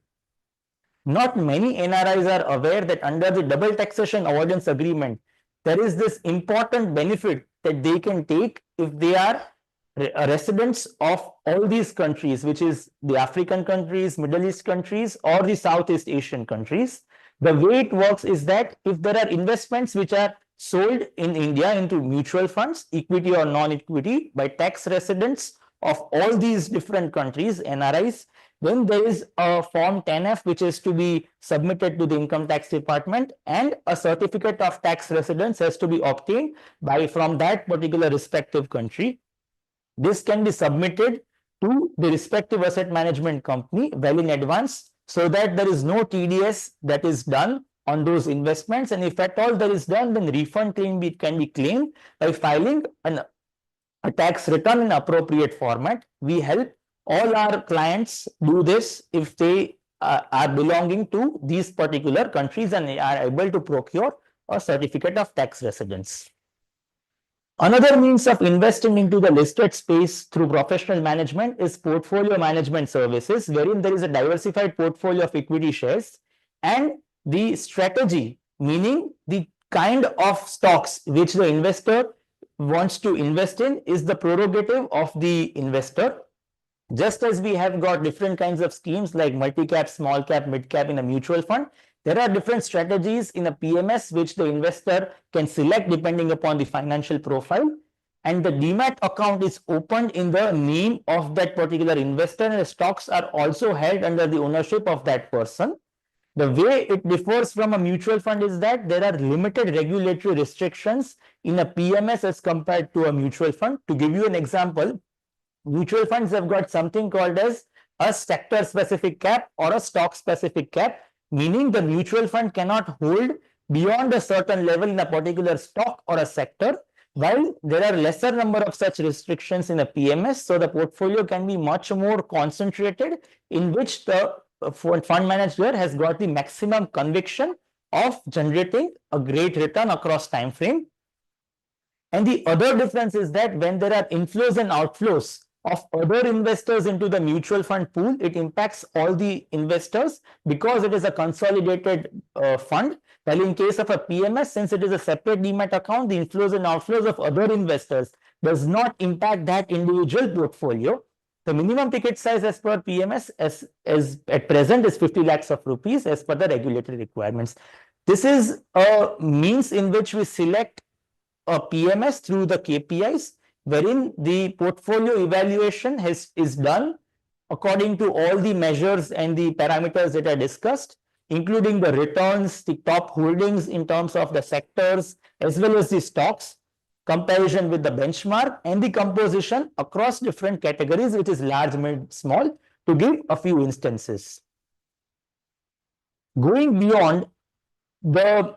Not many NRIs are aware that under the double taxation avoidance agreement, there is this important benefit that they can take if they are residents of all these countries, which is the African countries, Middle East countries, or the Southeast Asian countries. The way it works is that if there are investments which are sold in India into mutual funds, equity or non-equity, by tax residents of all these different countries, NRIs, then there is a Form 10F which is to be submitted to the income tax department, and a certificate of tax residence has to be obtained from that particular respective country. This can be submitted to the respective asset management company well in advance, so that there is no TDS that is done on those investments, and if at all there is done, then refund can be claimed by filing a tax return in appropriate format. We help all our clients do this if they are belonging to these particular countries and are able to procure a certificate of tax residence. Another means of investing into the listed space through professional management is portfolio management services, wherein there is a diversified portfolio of equity shares, and the strategy, meaning the kind of stocks which the investor wants to invest in, is the prerogative of the investor. Just as we have got different kinds of schemes like multi-cap, small cap, mid-cap in a mutual fund, there are different strategies in a PMS which the investor can select depending upon the financial profile, and the demat account is opened in the name of that particular investor, and the stocks are also held under the ownership of that person. The way it differs from a mutual fund is that there are limited regulatory restrictions in a PMS as compared to a mutual fund. To give you an example, mutual funds have got something called as a sector specific cap or a stock specific cap, meaning the mutual fund cannot hold beyond a certain level in a particular stock or a sector, while there are lesser number of such restrictions in a PMS. So the portfolio can be much more concentrated, in which the fund manager has got the maximum conviction of generating a great return across time frame. And the other difference is that when there are inflows and outflows of other investors into the mutual fund pool, it impacts all the investors because it is a consolidated fund. While in case of a PMS, since it is a separate demat account, the inflows and outflows of other investors does not impact that individual portfolio. The minimum ticket size as per PMS as at present is 50 lakhs of rupees as per the regulatory requirements. This is a means in which we select a PMS through the KPIs, wherein the portfolio evaluation is done according to all the measures and the parameters that are discussed, including the returns, the top holdings in terms of the sectors, as well as the stocks, comparison with the benchmark, and the composition across different categories, which is large, mid, small, to give a few instances. Going beyond the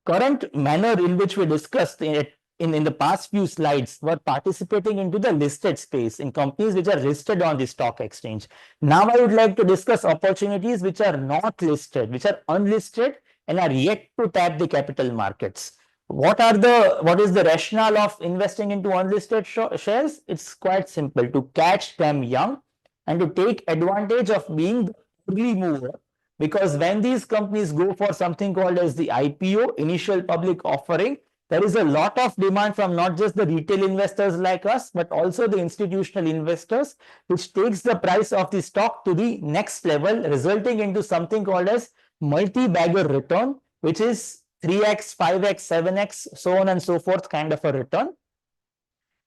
current manner in which we discussed in the past few slides, were participating into the listed space in companies which are listed on the stock exchange. Now I would like to discuss opportunities which are not listed, which are unlisted and are yet to tap the capital markets. What is the rationale of investing into unlisted shares? It's quite simple: to catch them young and to take advantage of being the early mover. Because when these companies go for something called as the IPO, initial public offering, there is a lot of demand from not just the retail investors like us, but also the institutional investors, which takes the price of the stock to the next level, resulting into something called as multi-bagger return, which is 3x, 5x, 7x, so on and so forth kind of a return.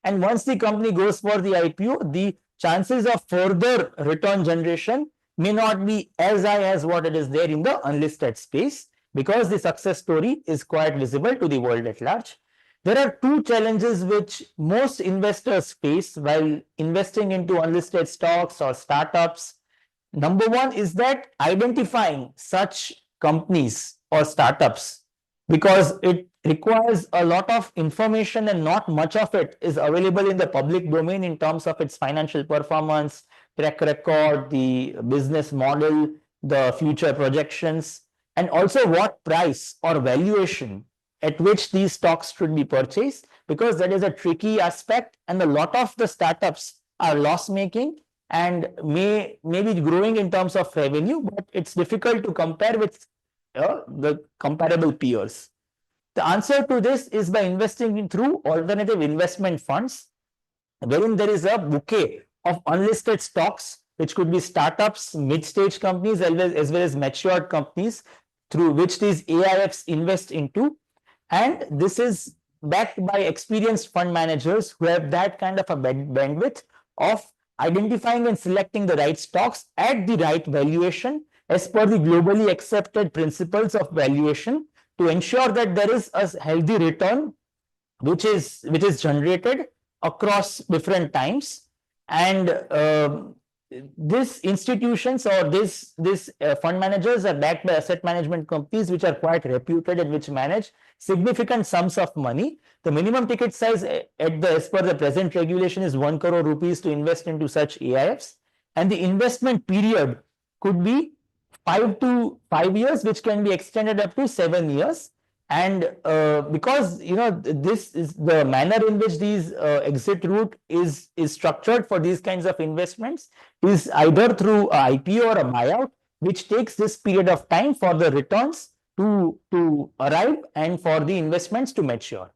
And once the company goes for the IPO, the chances of further return generation may not be as high as what it is there in the unlisted space, because the success story is quite visible to the world at large. There are two challenges which most investors face while investing into unlisted stocks or startups. Number one is that identifying such companies or startups, because it requires a lot of information and not much of it is available in the public domain in terms of its financial performance, track record, the business model, the future projections, and also what price or valuation at which these stocks should be purchased, because that is a tricky aspect, and a lot of the startups are loss making and may be growing in terms of revenue, but it's difficult to compare with the comparable peers. The answer to this is by investing through alternative investment funds, wherein there is a bouquet of unlisted stocks, which could be startups, mid-stage companies, as well as matured companies, through which these AIFs invest into. And this is backed by experienced fund managers who have that kind of a bandwidth of identifying and selecting the right stocks at the right valuation as per the globally accepted principles of valuation, to ensure that there is a healthy return which is generated across different times. And these institutions or this fund managers are backed by asset management companies which are quite reputed and which manage significant sums of money. The minimum ticket size as per the present regulation is 1 crore rupees to invest into such AIFs, and the investment period could be 5 years, which can be extended up to 7 years. And because this is the manner in which these exit route is structured for these kinds of investments, is either through a IPO or a buyout, which takes this period of time for the returns to arrive and for the investments to mature.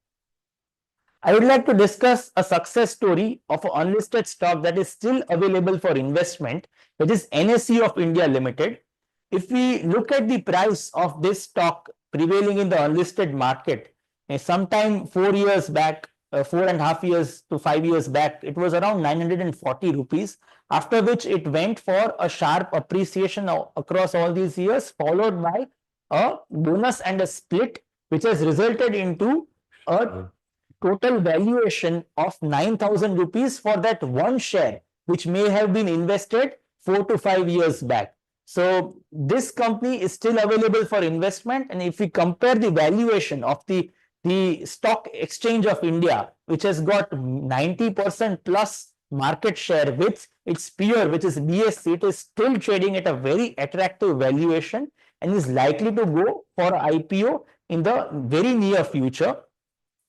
I would like to discuss a success story of an unlisted stock that is still available for investment, which is NSE of India Limited. If we look at the price of this stock prevailing in the unlisted market, sometime 4 years back, 4.5 years to 5 years back, it was around 940 rupees, after which it went for a sharp appreciation across all these years, followed by a bonus and a split, which has resulted into a total valuation of 9,000 rupees for that one share, which may have been invested 4 to 5 years back. So this company is still available for investment, and if we compare the valuation of the Stock Exchange of India, which has got 90% plus market share, with its peer, which is BSE, it is still trading at a very attractive valuation and is likely to go for IPO in the very near future.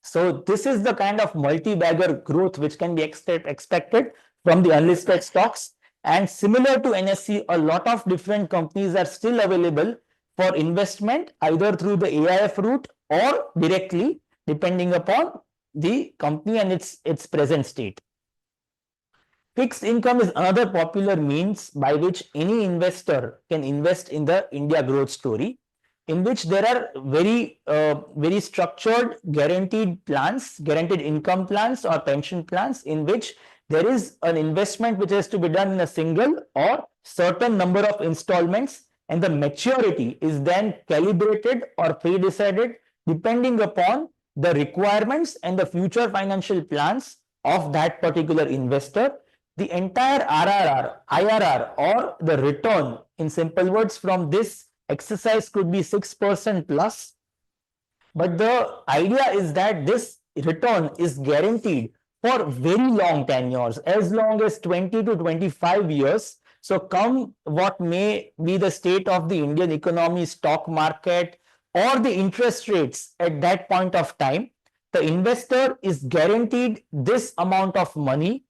So this is the kind of multi-bagger growth which can be expected from the unlisted stocks. And similar to NSE, a lot of different companies are still available for investment, either through the AIF route or directly, depending upon the company and its present state. Fixed income is another popular means by which any investor can invest in the India growth story, in which there are very structured guaranteed plans, guaranteed income plans or pension plans, in which there is an investment which has to be done in a single or certain number of installments, and the maturity is then calibrated or pre-decided depending upon the requirements and the future financial plans of that particular investor. The entire RRR, IRR, or the return, in simple words, from this exercise could be 6% plus. But the idea is that this return is guaranteed for very long tenures, as long as 20 to 25 years. So come what may be the state of the Indian economy, stock market, or the interest rates at that point of time, the investor is guaranteed this amount of money,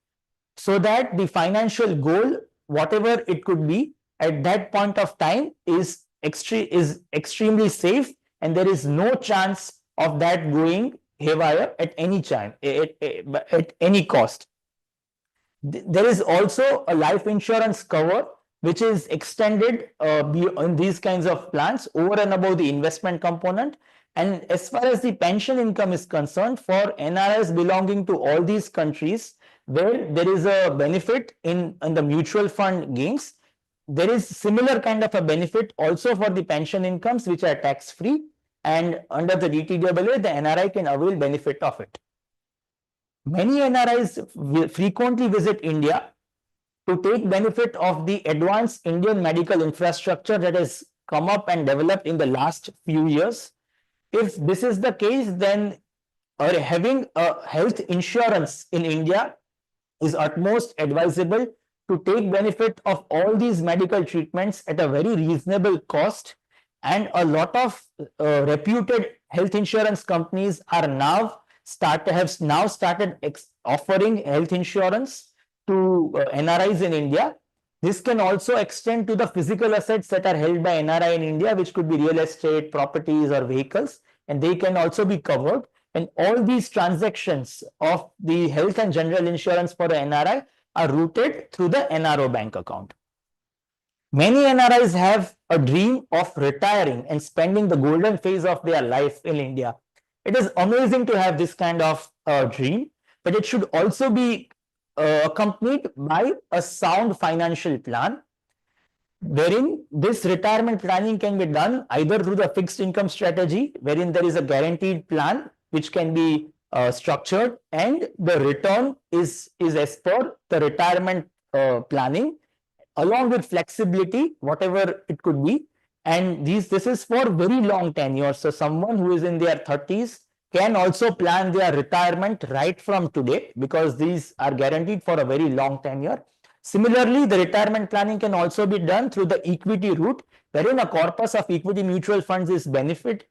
so that the financial goal, whatever it could be at that point of time, is extremely safe, and there is no chance of that going haywire at any time, at any cost. There is also a life insurance cover which is extended in these kinds of plans over and above the investment component. And as far as the pension income is concerned, for NRIs belonging to all these countries where there is a benefit in the mutual fund gains, there is similar kind of a benefit also for the pension incomes which are tax free, and under the DTAA the NRI can avail benefit of it. Many NRIs frequently visit India to take benefit of the advanced Indian medical infrastructure that has come up and developed in the last few years. If this is the case, then having a health insurance in India is utmost advisable to take benefit of all these medical treatments at a very reasonable cost. And a lot of reputed health insurance companies are now started offering health insurance to NRIs in India. This can also extend to the physical assets that are held by NRI in India, which could be real estate, properties, or vehicles, and they can also be covered. And all these transactions of the health and general insurance for the NRI are routed through the NRO bank account. Many NRIs have a dream of retiring and spending the golden phase of their life in India. It is amazing to have this kind of dream, but it should also be accompanied by a sound financial plan, wherein this retirement planning can be done either through the fixed income strategy, wherein there is a guaranteed plan which can be structured, and the return is as per the retirement planning, along with flexibility, whatever it could be. And this is for very long tenure. So someone who is in their 30s can also plan their retirement right from today, because these are guaranteed for a very long tenure. Similarly, the retirement planning can also be done through the equity route, wherein a corpus of equity mutual funds is built,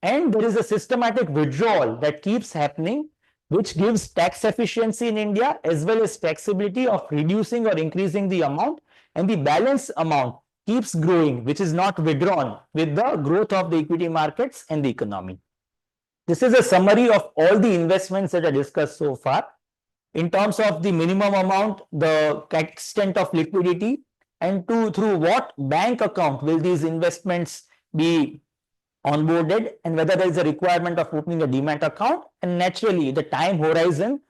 and there is a systematic withdrawal that keeps happening, which gives tax efficiency in India as well as flexibility of reducing or increasing the amount, and the balance amount keeps growing, which is not withdrawn with the growth of the equity markets and the economy. This is a summary of all the investments that are discussed so far in terms of the minimum amount, the extent of liquidity, and through what bank account will these investments be onboarded, and whether there is a requirement of opening a demat account, and naturally the time horizon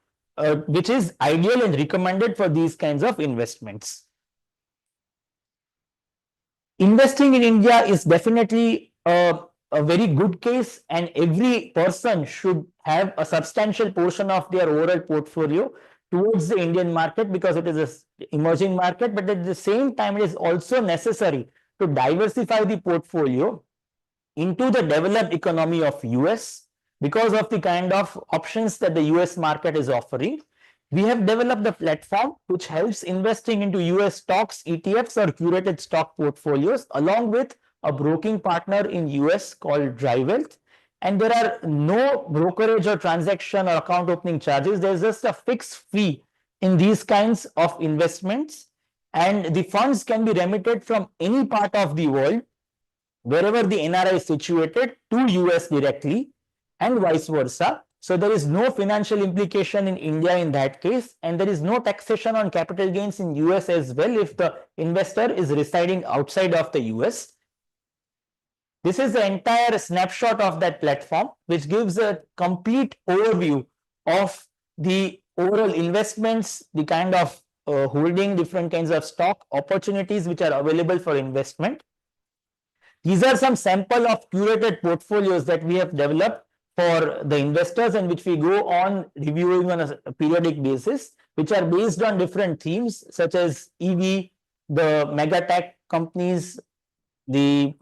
which is ideal and recommended for these kinds of investments. Investing in India is definitely a very good case, and every person should have a substantial portion of their overall portfolio towards the Indian market, because it is an emerging market, but at the same time it is also necessary to diversify the portfolio into the developed economy of US, because of the kind of options that the US market is offering. We have developed a platform which helps investing into US stocks, ETFs, or curated stock portfolios, along with a broking partner in US called DryWealth. And there are no brokerage or transaction or account opening charges. There's just a fixed fee in these kinds of investments, and the funds can be remitted from any part of the world, wherever the NRI is situated, to US directly, and vice versa. So there is no financial implication in India in that case, and there is no taxation on capital gains in US as well if the investor is residing outside of the US. This is the entire snapshot of that platform, which gives a complete overview of the overall investments, the kind of holding, different kinds of stock opportunities which are available for investment. These are some sample of curated portfolios that we have developed for the investors, and which we go on reviewing on a periodic basis, which are based on different themes such as EV, the mega tech companies, the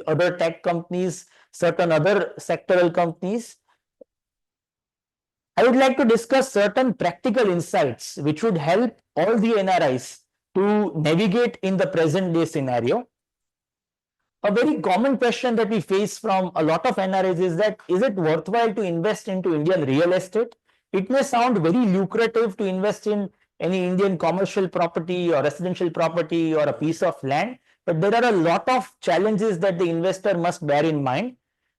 other tech companies, certain other sectoral companies. I would like to discuss certain practical insights which would help all the NRIs to navigate in the present day scenario. A very common question that we face from a lot of NRIs is that, is it worthwhile to invest into Indian real estate? It may sound very lucrative to invest in any Indian commercial property or residential property or a piece of land, but there are a lot of challenges that the investor must bear in mind.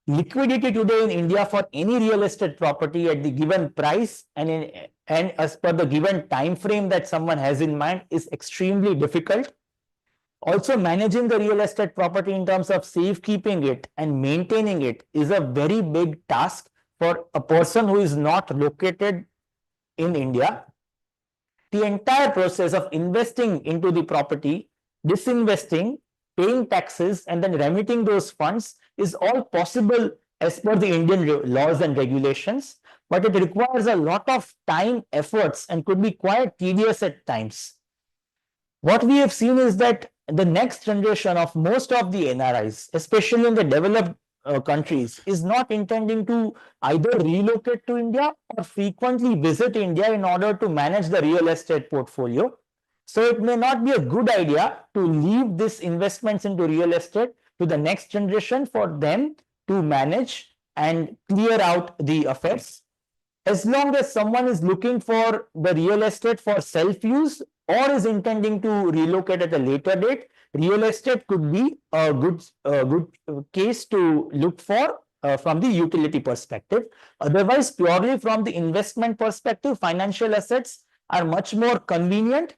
liquidity today in India for any real estate property at the given price and as per the given time frame that someone has in mind is extremely difficult. Also, managing the real estate property in terms of safekeeping it and maintaining it is a very big task for a person who is not located in India. The entire process of investing into the property, disinvesting, paying taxes, and then remitting those funds is all possible as per the Indian laws and regulations, but it requires a lot of time, efforts, and could be quite tedious at times. What we have seen is that the next generation of most of the NRIs, especially in the developed countries, is not intending to either relocate to India or frequently visit India in order to manage the real estate portfolio. So it may not be a good idea to leave these investments into real estate to the next generation for them to manage and clear out the affairs. As long as someone is looking for the real estate for self-use or is intending to relocate at a later date, real estate could be a good case to look for from the utility perspective. Otherwise, purely from the investment perspective, financial assets are much more convenient,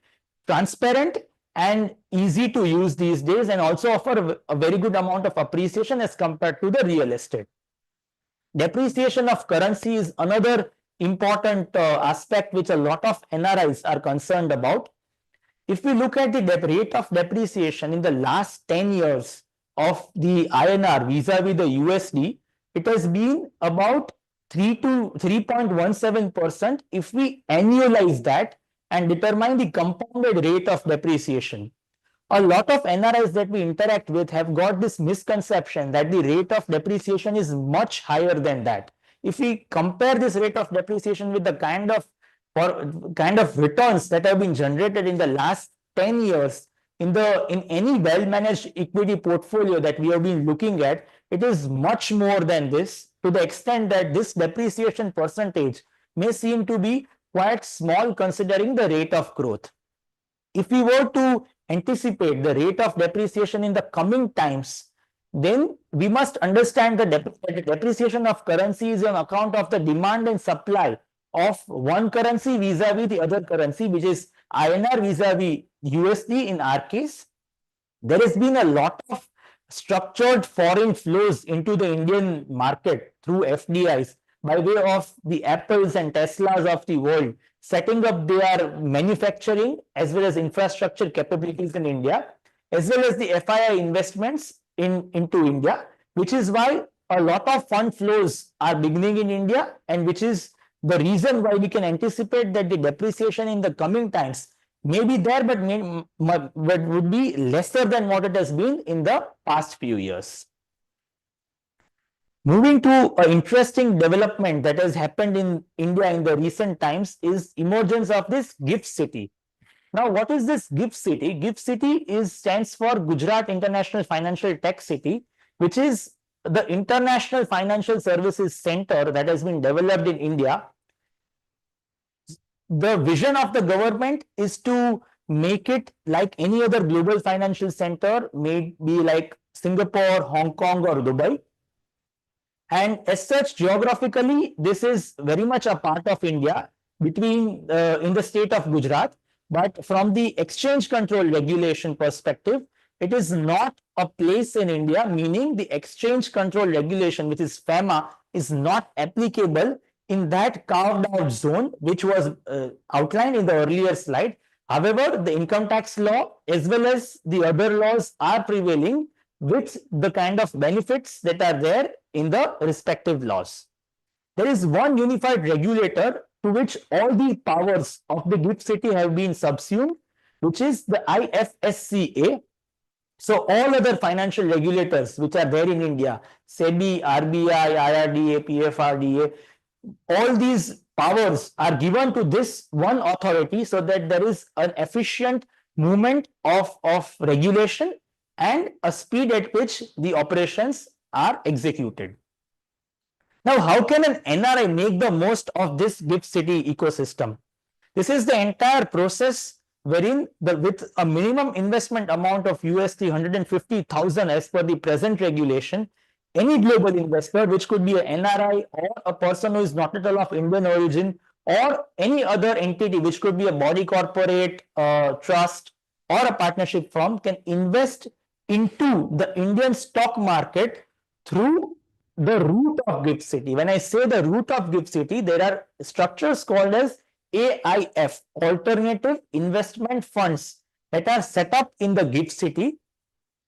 transparent, and easy to use these days, and also offer a very good amount of appreciation as compared to the real estate. Depreciation of currency is another important aspect which a lot of NRIs are concerned about. If we look at the rate of depreciation in the last 10 years of the INR vis-a-vis the USD, it has been about 3 to 3.17% if we annualize that and determine the compounded rate of depreciation. A lot of NRIs that we interact with have got this misconception that the rate of depreciation is much higher than that. If we compare this rate of depreciation with the kind of returns that have been generated in the last 10 years in any well-managed equity portfolio that we have been looking at, it is much more than this, to the extent that this depreciation percentage may seem to be quite small considering the rate of growth. If we were to anticipate the rate of depreciation in the coming times, then we must understand the depreciation of currency is on account of the demand and supply of one currency vis-a-vis the other currency, which is INR vis-a-vis USD in our case. There has been a lot of structured foreign flows into the Indian market through FDIs by way of the Apples and Teslas of the world, setting up their manufacturing as well as infrastructure capabilities in India, as well as the FII investments into India, which is why a lot of fund flows are beginning in India, and which is the reason why we can anticipate that the depreciation in the coming times may be there, but would be lesser than what it has been in the past few years. Moving to an interesting development that has happened in India in the recent times is emergence of this GIFT City. Now, what is this GIFT City? GIFT City stands for Gujarat International Financial Tech City, which is the international financial services center that has been developed in India. The vision of the government is to make it like any other global financial center, may be like Singapore, Hong Kong, or Dubai. And as such, geographically, this is very much a part of India in the state of Gujarat. But from the exchange control regulation perspective, it is not a place in India, meaning the exchange control regulation, which is FEMA, is not applicable in that carved out zone, which was outlined in the earlier slide. However, the income tax law as well as the other laws are prevailing with the kind of benefits that are there in the respective laws. There is one unified regulator to which all the powers of the GIFT City have been subsumed, which is the IFSCA. So all other financial regulators which are there in India, SEBI, RBI, IRDA, PFRDA, all these powers are given to this one authority so that there is an efficient movement of regulation and a speed at which the operations are executed. Now, how can an NRI make the most of this GIFT City ecosystem? This is the entire process wherein with a minimum investment amount of USD 150,000 as per the present regulation, any global investor, which could be an NRI or a person who is not at all of Indian origin, or any other entity, which could be a body corporate, trust, or a partnership firm, can invest into the Indian stock market through the route of GIFT City. When I say the route of GIFT City, there are structures called as AIF, Alternative Investment Funds, that are set up in the GIFT City,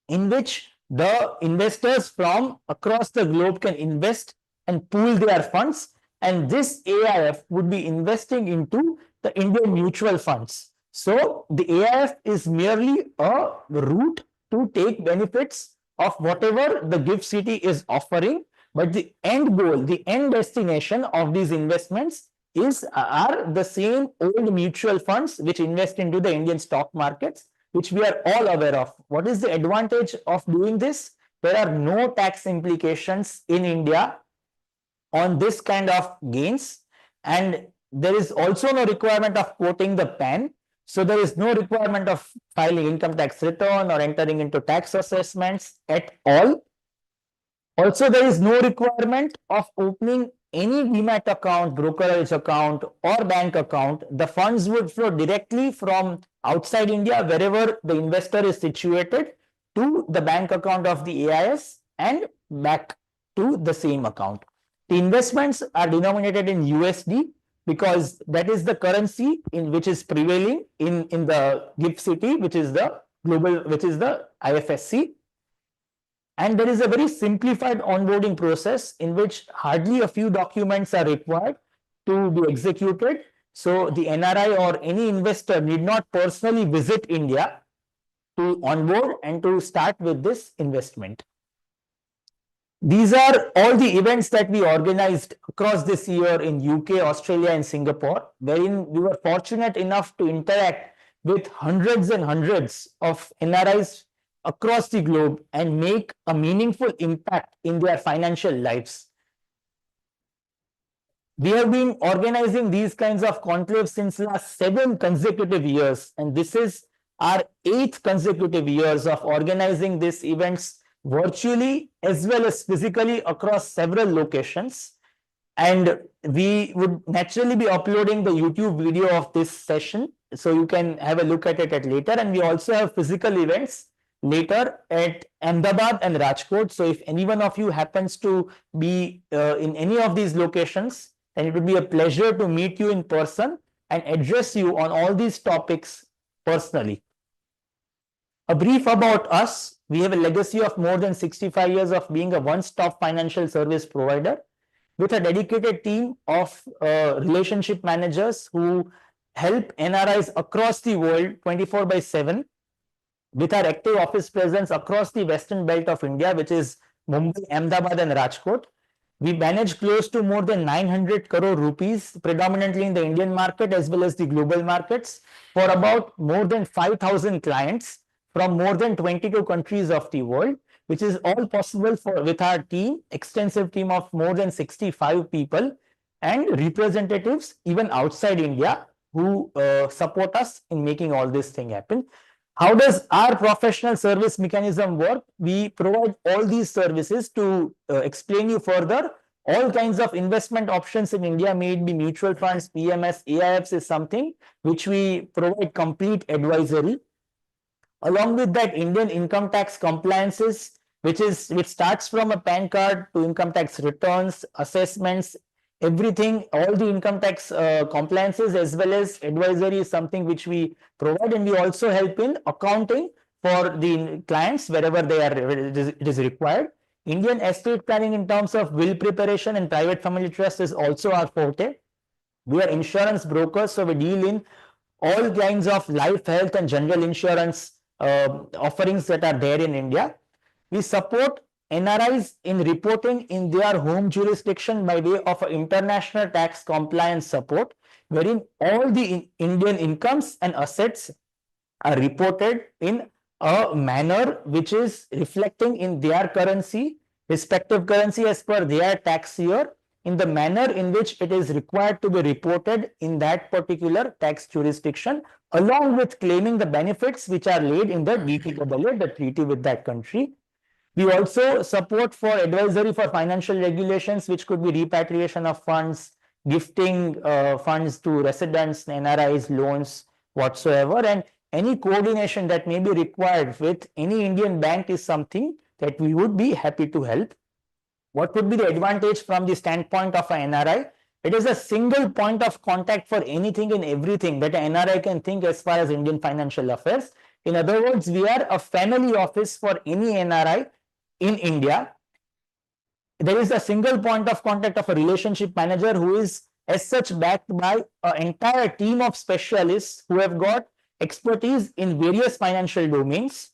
in which the investors from across the globe can invest and pool their funds, and this AIF would be investing into the Indian mutual funds. So the AIF is merely a route to take benefits of whatever the GIFT City is offering, but the end goal, the end destination of these investments are the same old mutual funds which invest into the Indian stock markets, which we are all aware of. What is the advantage of doing this? There are no tax implications in India on this kind of gains, and there is also no requirement of quoting the PAN. So there is no requirement of filing income tax return or entering into tax assessments at all. Also, there is no requirement of opening any demat account, brokerage account, or bank account. The funds would flow directly from outside India, wherever the investor is situated, to the bank account of the AIS and back to the same account. The investments are denominated in USD because that is the currency in which is prevailing in the GIFT City, which is the IFSC. And there is a very simplified onboarding process in which hardly a few documents are required to be executed. So the NRI or any investor need not personally visit India to onboard and to start with this investment. These are all the events that we organized across this year in UK, Australia, and Singapore, wherein we were fortunate enough to interact with hundreds and hundreds of NRIs across the globe and make a meaningful impact in their financial lives. We have been organizing these kinds of conclaves since last 7 consecutive years, and this is our 8th consecutive years of organizing these events virtually as well as physically across several locations. And we would naturally be uploading the YouTube video of this session, so you can have a look at it later. And we also have physical events later at Ahmedabad and Rajkot. So if any one of you happens to be in any of these locations, then it would be a pleasure to meet you in person and address you on all these topics personally. A brief about us. We have a legacy of more than 65 years of being a one-stop financial service provider with a dedicated team of relationship managers who help NRIs across the world 24/7, with our active office presence across the western belt of India, which is Mumbai, Ahmedabad, and Rajkot. We manage close to more than 900 crore rupees, predominantly in the Indian market as well as the global markets, for about more than 5,000 clients from more than 22 countries of the world, which is all possible with our team, extensive team of more than 65 people and representatives even outside India who support us in making all this thing happen. How does our professional service mechanism work? We provide all these services to explain you further. All kinds of investment options in India, may it be mutual funds, PMS, AIFs, is something which we provide complete advisory. Along with that, Indian income tax compliances, which starts from a PAN card to income tax returns, assessments, everything, all the income tax compliances as well as advisory is something which we provide, and we also help in accounting for the clients wherever it is required. Indian estate planning in terms of will preparation and private family trust is also our forte. We are insurance brokers, so we deal in all kinds of life, health, and general insurance offerings that are there in India. We support NRIs in reporting in their home jurisdiction by way of international tax compliance support, wherein all the Indian incomes and assets are reported in a manner which is reflecting in their currency, respective currency as per their tax year, in the manner in which it is required to be reported in that particular tax jurisdiction, along with claiming the benefits which are laid in the DTAA, the treaty with that country. We also support for advisory for financial regulations, which could be repatriation of funds, gifting funds to residents, NRIs, loans, whatsoever, and any coordination that may be required with any Indian bank is something that we would be happy to help. What would be the advantage from the standpoint of an NRI? It is a single point of contact for anything and everything that an NRI can think as far as Indian financial affairs. In other words, we are a family office for any NRI in India. There is a single point of contact of a relationship manager who is as such backed by an entire team of specialists who have got expertise in various financial domains.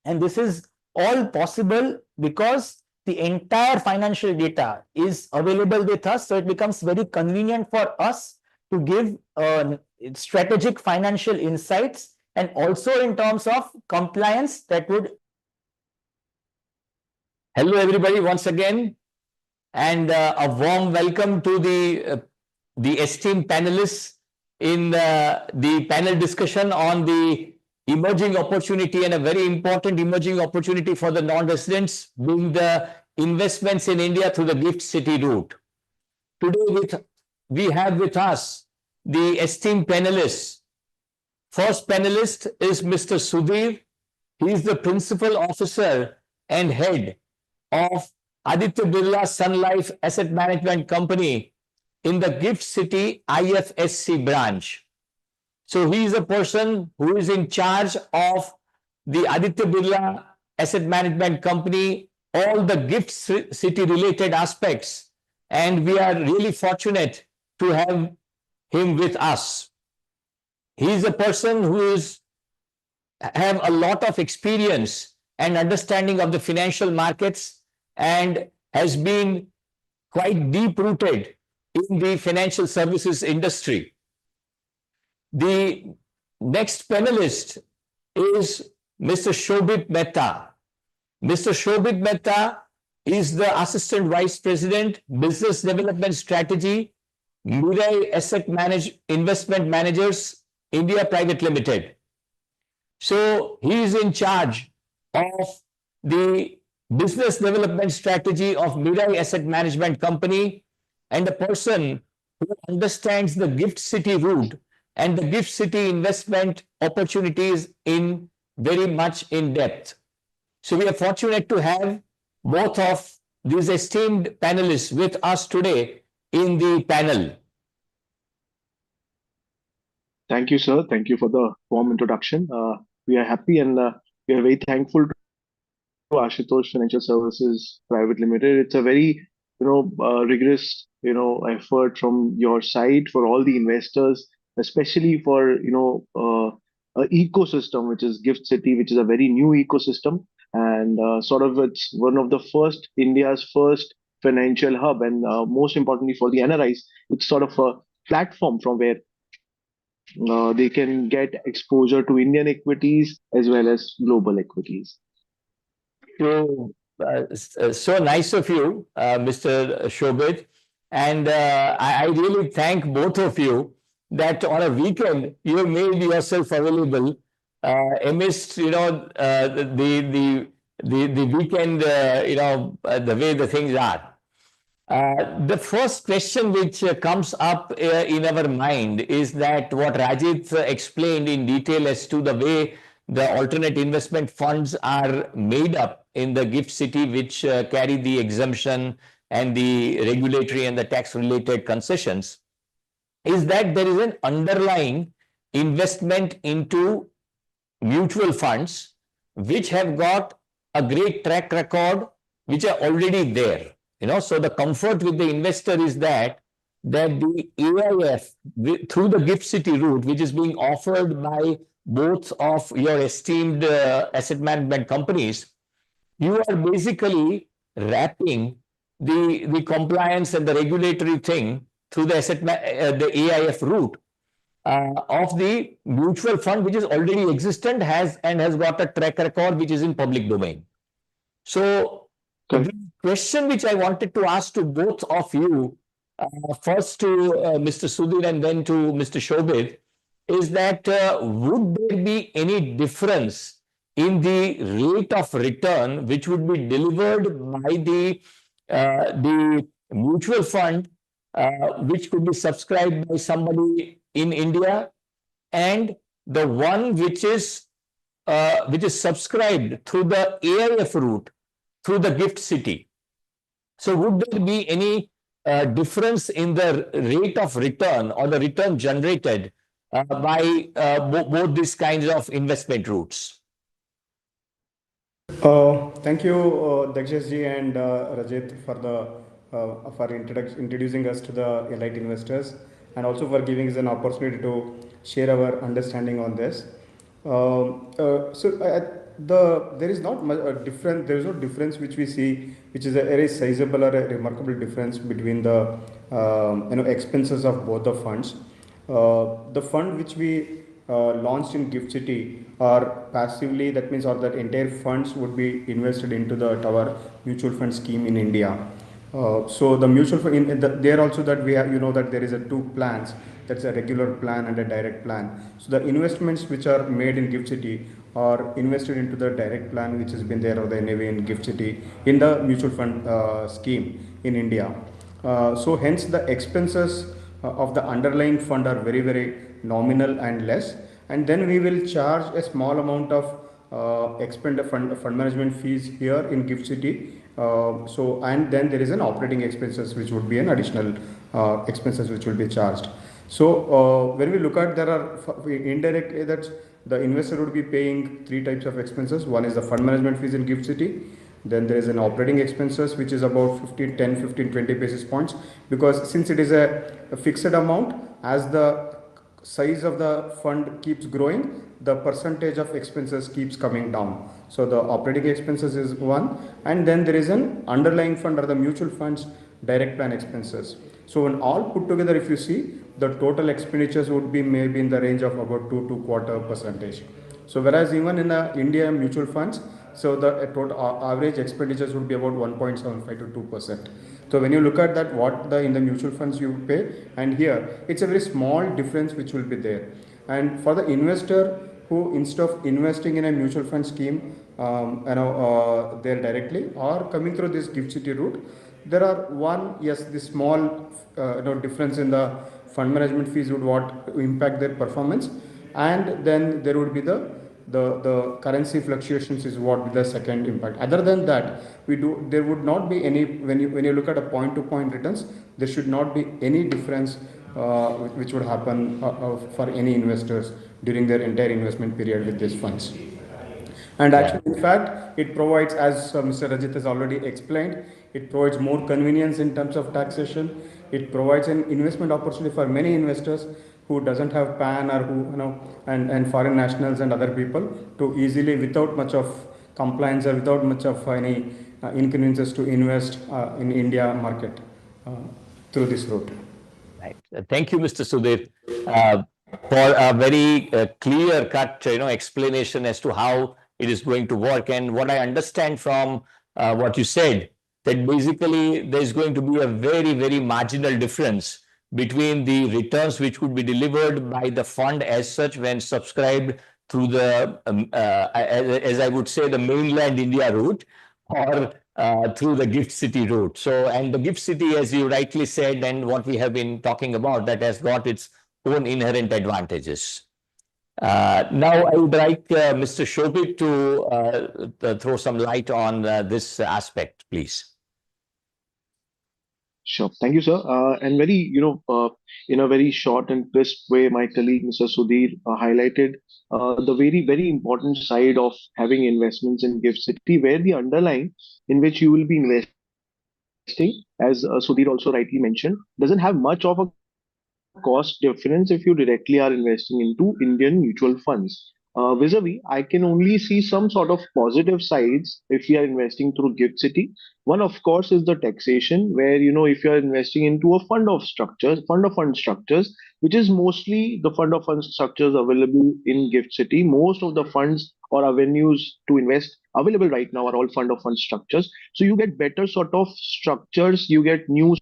And this is all possible because the entire financial data is available with us. So it becomes very convenient for us to give strategic financial insights, and also in terms of compliance that would. Hello, everybody, once again, and a warm welcome to the esteemed panelists in the panel discussion on the emerging opportunity, and a very important emerging opportunity for the non-residents, being the investments in India through the GIFT City route. Today, we have with us the esteemed panelists. First panelist is Mr. Sudhir. He is the principal officer and head of Aditya Birla Sun Life Asset Management Company in the GIFT City IFSC branch. So he is a person who is in charge of the Aditya Birla Asset Management Company, all the GIFT City related aspects, and we are really fortunate to have him with us. He is a person who have a lot of experience and understanding of the financial markets, and has been quite deep-rooted in the financial services industry. The next panelist is Mr. Shobhit Mehta. Mr. Shobhit Mehta is the Assistant Vice President, Business Development Strategy, NRI Investment Managers, India Private Limited. So he is in charge of the business development strategy of NRI Asset Management Company, and a person who understands the GIFT City route and the GIFT City investment opportunities in very much in depth. So we are fortunate to have both of these esteemed panelists with us today in the panel. Thank you, sir. Thank you for the warm introduction. We are happy and we are very thankful to Ashutosh Financial Services Private Limited. It's a very, rigorous, effort from your side for all the investors, especially for, an ecosystem, which is GIFT City, which is a very new ecosystem. And it's one of the first, India's first financial hub. And most importantly for the NRIs, it's sort of a platform from where they can get exposure to Indian equities as well as global equities. So nice of you, Mr. Shobhit, and I really thank both of you that on a weekend you have made yourself available amidst the weekend, the way the things are. The first question which comes up in our mind is that what Rajit explained in detail as to the way the alternate investment funds are made up in the GIFT City, which carry the exemption and the regulatory and the tax related concessions, is that there is an underlying investment into mutual funds which have got a great track record, which are already there. So the comfort with the investor is that the AIF through the GIFT City route, which is being offered by both of your esteemed asset management companies, you are basically wrapping the compliance and the regulatory thing through the the AIF route of the mutual fund, which is already existent, has got a track record which is in public domain. So the question which I wanted to ask to both of you, first to Mr. Sudhir and then to Mr. Shobhit, is that would there be any difference in the rate of return which would be delivered by the mutual fund which could be subscribed by somebody in India, and the one which is subscribed through the AIF route through the GIFT City. So would there be any difference in the rate of return or the return generated by both these kinds of investment routes? Thank you, Daxesh ji and Rajit, for introducing us to the elite investors, and also for giving us an opportunity to share our understanding on this. There is not much different. There is no difference which we see, which is a very sizable or a remarkable difference between the expenses of both the funds. The fund which we launched in GIFT City or passively, that means, or that entire funds would be invested into our mutual fund scheme in India. So the mutual fund, there also that we have, that there is a two plans, that's a regular plan and a direct plan. So the investments which are made in GIFT City are invested into the direct plan which has been there, or the NAV in GIFT City, in the mutual fund scheme in India. So hence the expenses of the underlying fund are very, very nominal and less, and then we will charge a small amount of fund management fees here in GIFT City. And then there is an operating expenses which would be an additional expenses which will be charged. So when we look at, there are indirectly that the investor would be paying three types of expenses. One is the fund management fees in GIFT City. Then there is an operating expenses which is about 20 basis points, because since it is a fixed amount, as the size of the fund keeps growing, the percentage of expenses keeps coming down. So the operating expenses is one, and then there is an underlying fund or the mutual funds direct plan expenses. So when all put together, if you see, the total expenditures would be maybe in the range of about 2.25%. So whereas even in the India mutual funds, so the total average expenditures would be about 1.75 to 2%. So when you look at that, what in the mutual funds you pay, and here it's a very small difference which will be there. And for the investor who, instead of investing in a mutual fund scheme, there directly or coming through this GIFT City route, there are the small difference in the fund management fees would impact their performance, and then there would be the currency fluctuations is what the second impact. Other than that, there would not be any, when you look at a point to point returns, there should not be any difference which would happen for any investors during their entire investment period with these funds. And actually, in fact, it provides, as Mr. Rajit has already explained, it provides more convenience in terms of taxation. It provides an investment opportunity for many investors who doesn't have PAN, or who, and foreign nationals and other people, to easily, without much of compliance or without much of any inconveniences, to invest in India market through this route. Right. Thank you, Mr. Sudhir, for a very clear-cut, explanation as to how it is going to work. And what I understand from what you said, that basically there is going to be a very, very marginal difference between the returns which could be delivered by the fund as such when subscribed through the, as I would say, the mainland India route, or through the GIFT City route. So, and the GIFT City, as you rightly said, and what we have been talking about, that has got its own inherent advantages. Now, I would like Mr. Shobhit to throw some light on this aspect, please. Sure. Thank you, sir. And very, in a very short and crisp way, my colleague, Mr. Sudhir, highlighted the very, very important side of having investments in GIFT City, where the underlying in which you will be investing, as Sudhir also rightly mentioned, doesn't have much of a cost difference if you directly are investing into Indian mutual funds. Vis-a-vis, I can only see some sort of positive sides if you are investing through GIFT City. One, of course, is the taxation, where, if you are investing into a fund of fund structures, which is mostly the fund of fund structures available in GIFT City. Most of the funds or avenues to invest available right now are all fund of fund structures. So you get better sort of structures, you get new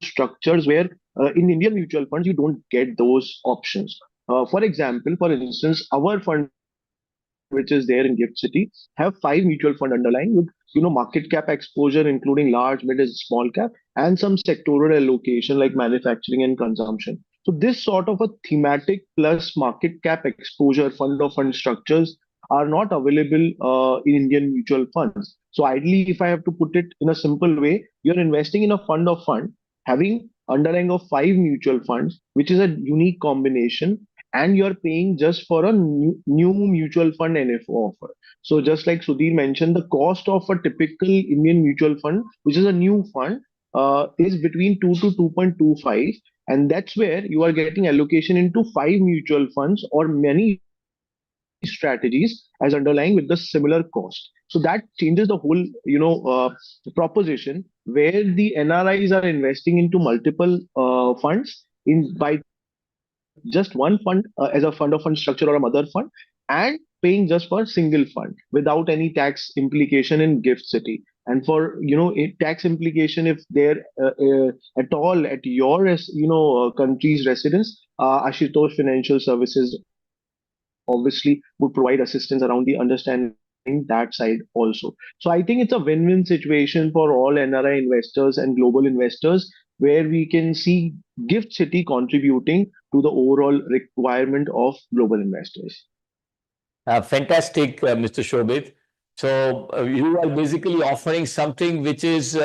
structures where in Indian mutual funds you don't get those options. For instance, our fund which is there in Gift City, have 5 mutual fund underlying with market cap exposure, including large, mid, and small cap, and some sectoral allocation like manufacturing and consumption. So this sort of a thematic plus market cap exposure fund of fund structures are not available in Indian mutual funds. So ideally, if I have to put it in a simple way, you're investing in a fund of fund having underlying of 5 mutual funds, which is a unique combination, and you're paying just for a new mutual fund NFO offer. So just like Sudhir mentioned, the cost of a typical Indian mutual fund, which is a new fund, is between 2 to 2.25, and that's where you are getting allocation into 5 mutual funds or many strategies as underlying with the similar cost. So that changes the whole, proposition where the NRIs are investing into multiple funds in by just one fund as a fund of fund structure or a mother fund, and paying just for single fund without any tax implication in Gift City. And for a tax implication, if there at all at your country's residence, Ashutosh Financial Services obviously would provide assistance around the understanding that side also. So I think it's a win-win situation for all NRI investors and global investors, where we can see Gift City contributing to the overall requirement of global investors. Fantastic, Mr. Shobit. So you are basically offering something which is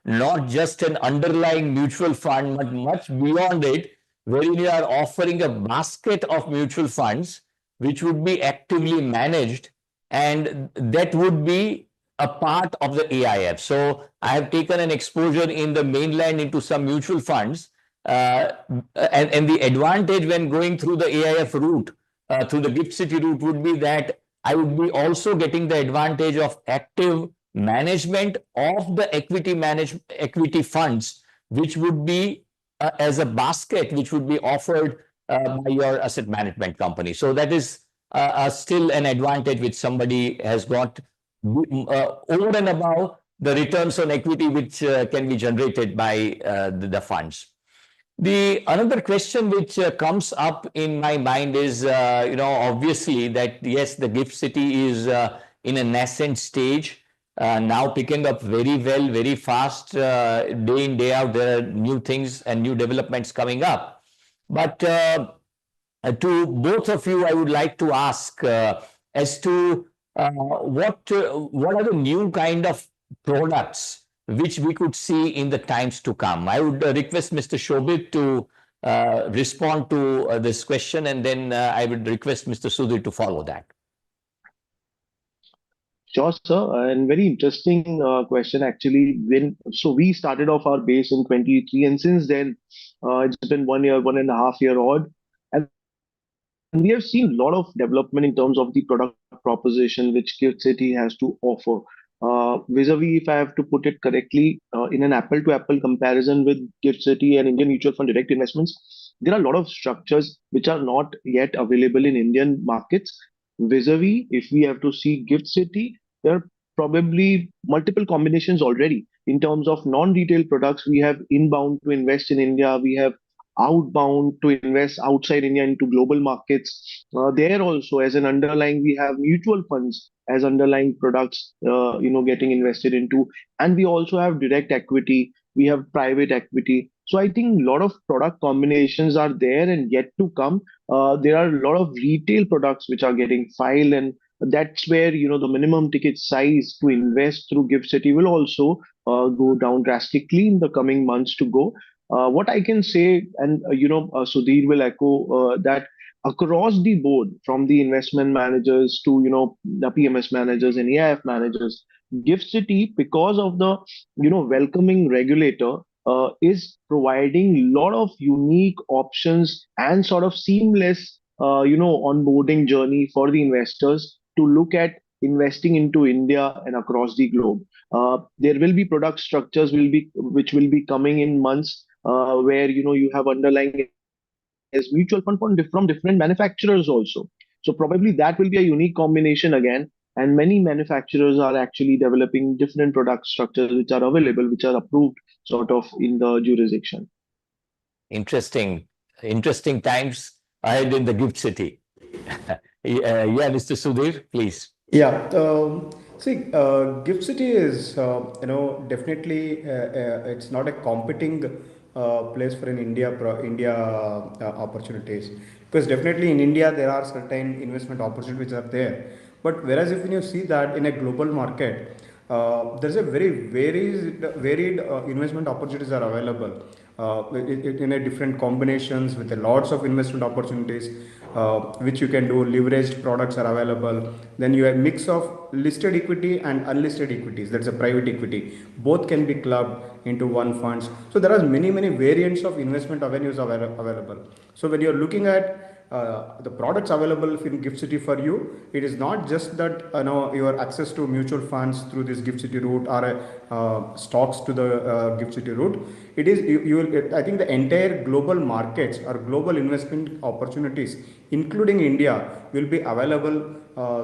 not just an underlying mutual fund, but much beyond it, wherein you are offering a basket of mutual funds which would be actively managed, and that would be a part of the AIF. So I have taken an exposure in the mainland into some mutual funds, and the advantage when going through the AIF route, through the Gift City route, would be that I would be also getting the advantage of active management of the equity funds, which would be as a basket, which would be offered by your asset management company. So that is still an advantage which somebody has got over and above the returns on equity which can be generated by the funds. The another question which comes up in my mind is, obviously that yes, the Gift City is in a nascent stage, now picking up very well, very fast, day in, day out. There are new things and new developments coming up. But to both of you, I would like to ask as to what are the new kind of products which we could see in the times to come. I would request Mr. Shobit to respond to this question, and then I would request Mr. Sudhir to follow that. Sure, sir, and very interesting question actually. So we started off our base in 2023, and since then it's been 1 year, 1.5 year odd, and we have seen a lot of development in terms of the product proposition which Gift City has to offer. Vis-a-vis, if I have to put it correctly, in an apple-to-apple comparison with Gift City and Indian mutual fund direct investments, there are a lot of structures which are not yet available in Indian markets. Vis-a-vis, if we have to see Gift City, there are probably multiple combinations already. In terms of non-retail products, we have inbound to invest in India, we have outbound to invest outside India into global markets. There also, as an underlying, we have mutual funds as underlying products, getting invested into, and we also have direct equity. We have private equity. So I think a lot of product combinations are there and yet to come. There are a lot of retail products which are getting filed, and that's where the minimum ticket size to invest through Gift City will also go down drastically in the coming months to go. What I can say, and Sudhir will echo that across the board, from the investment managers to the PMS managers and AIF managers, Gift City, because of the welcoming regulator, is providing a lot of unique options and sort of seamless onboarding journey for the investors to look at investing into India and across the globe. There will be product structures which will be coming in months, where you have underlying as mutual fund from different manufacturers also. So probably that will be a unique combination again. And many manufacturers are actually developing different product structures which are available, which are approved sort of in the jurisdiction. Interesting times ahead in the Gift City. Yeah, Mr. Sudhir, please. Yeah, see, Gift City is, definitely it's not a competing place for an India opportunities, because definitely in India there are certain investment opportunities which are there. But whereas if you see that in a global market, there's a very varied investment opportunities are available in a different combinations with a lots of investment opportunities which you can do. Leveraged products are available. Then you have mix of listed equity and unlisted equities. That's a private equity. Both can be clubbed into one funds. So there are many variants of investment avenues available. So when you're looking at the products available in Gift City for you, it is not just that your access to mutual funds through this Gift City route or stocks to the Gift City route. It is you will. I think the entire global markets or global investment opportunities, including India, will be available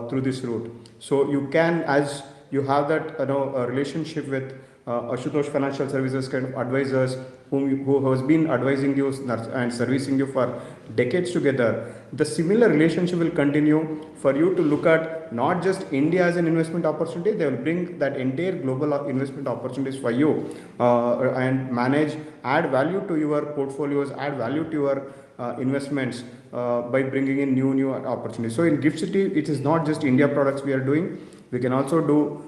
through this route. So you can, as you have that relationship with Ashutosh Financial Services kind of advisors who has been advising you and servicing you for decades together. The similar relationship will continue for you to look at not just India as an investment opportunity. They will bring that entire global investment opportunities for you and manage, add value to your portfolios, add value to your investments by bringing in new opportunities. So in Gift City, it is not just India products we are doing. We can also do.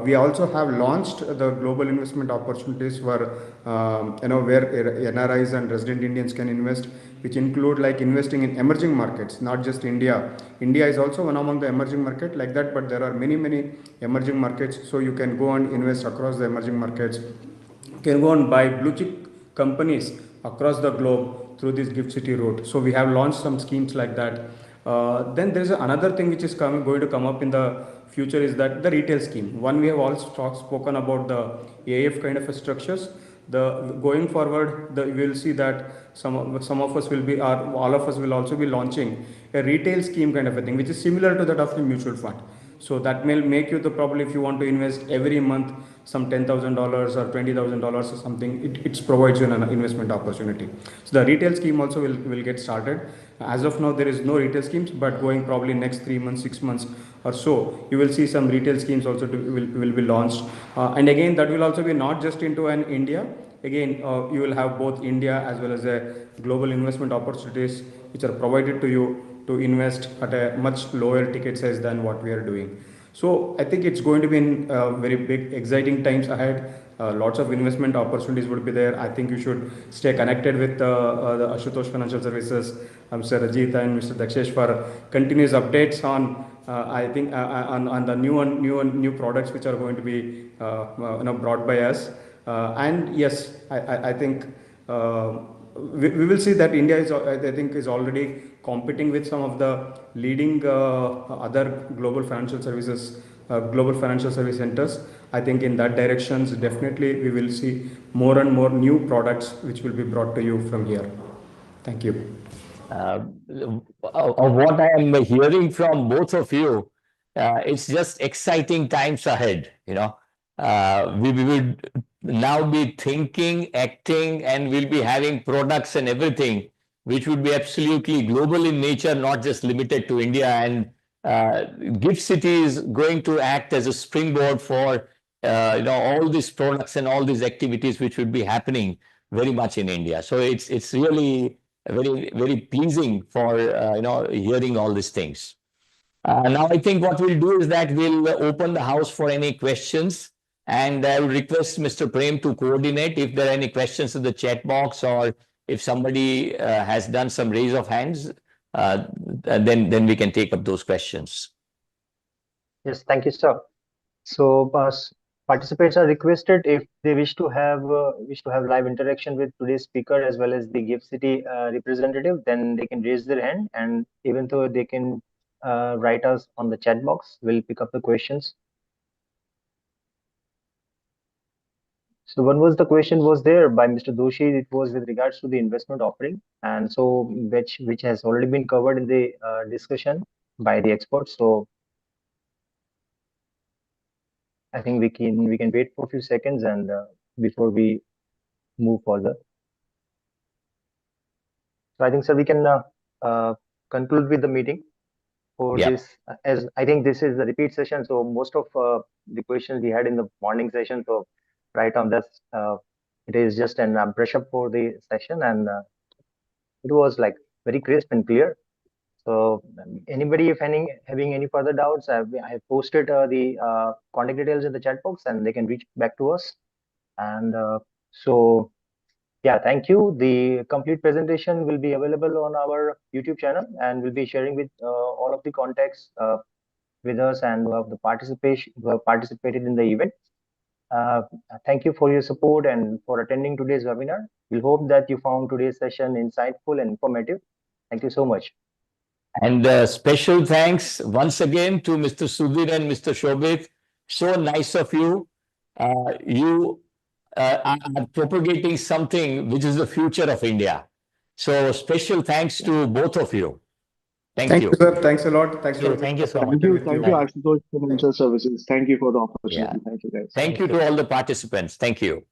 We also have launched the global investment opportunities for where NRIs and resident Indians can invest, which include like investing in emerging markets, not just India. India is also one among the emerging market like that, but there are many emerging markets. So you can go and invest across the emerging markets. You can go and buy blue chip companies across the globe through this Gift City route. So we have launched some schemes like that. Then there is another thing which is going to come up in the future is that the retail scheme. One, we have also spoken about the AF kind of structures. The going forward, we will see that some of us will be, or all of us will also be launching a retail scheme kind of a thing, which is similar to that of the mutual fund. So that may make you the probably if you want to invest every month some $10,000 or $20,000 or something, it provides you an investment opportunity. So the retail scheme also will get started. As of now, there is no retail schemes, but going probably next 3 months, 6 months or so, you will see some retail schemes also will be launched. And again, that will also be not just into an India. Again, you will have both India as well as a global investment opportunities which are provided to you to invest at a much lower ticket size than what we are doing. So I think it's going to be in very big, exciting times ahead. Lots of investment opportunities would be there. I think you should stay connected with the Ashutosh Financial Services, Mr. Rajit and Mr. Daxesh for continuous updates on I think on the new products which are going to be brought by us. And yes, I think we will see that India is I think is already competing with some of the leading other global financial services, global financial service centers. I think in that directions definitely we will see more and more new products which will be brought to you from here. Thank you. Of what I am hearing from both of you, it's just exciting times ahead. We would now be thinking, acting, and we'll be having products and everything, which would be absolutely global in nature, not just limited to India. And Gift City is going to act as a springboard for all these products and all these activities which would be happening very much in India. So it's really very pleasing for hearing all these things. Now I think what we'll do is that we'll open the house for any questions, and I will request Mr. Prem to coordinate if there are any questions in the chat box, or if somebody has done some raise of hands, then we can take up those questions. Yes, thank you, sir. So participants are requested, if they wish to have live interaction with today's speaker as well as the Gift City representative, then they can raise their hand, and even though they can write us on the chat box, we'll pick up the questions. So one was the question was there by Mr. Doshi. It was with regards to the investment offering, and so which has already been covered in the discussion by the experts. So I think we can wait for a few seconds and before we move further. So I think, sir, we can conclude with the meeting. for Yeah. this, as I think this is the repeat session. So most of the questions we had in the morning session. So right on this, it is just an brush up for the session, and it was like very crisp and clear. So anybody, if any, having any further doubts, I have posted the contact details in the chat box, and they can reach back to us. And so, yeah, thank you. The complete presentation will be available on our YouTube channel, and we'll be sharing with all of the contacts with us and who have the participation, who have participated in the event. Uh, Thank you for your support and for attending today's webinar. We hope that you found today's session insightful and informative. Thank you so much. And special thanks once again to Mr. Sudhir and Mr. Shobit. So nice of you. You are propagating something which is the future of India. So special thanks to both of you. Thank Thank you. you, sir. Thanks a lot. Thanks for Thank you so much. Thank you, Ashutosh Financial Services. Thank you for the opportunity. Yeah. Thank you, guys. Thank you to all the participants. Thank you.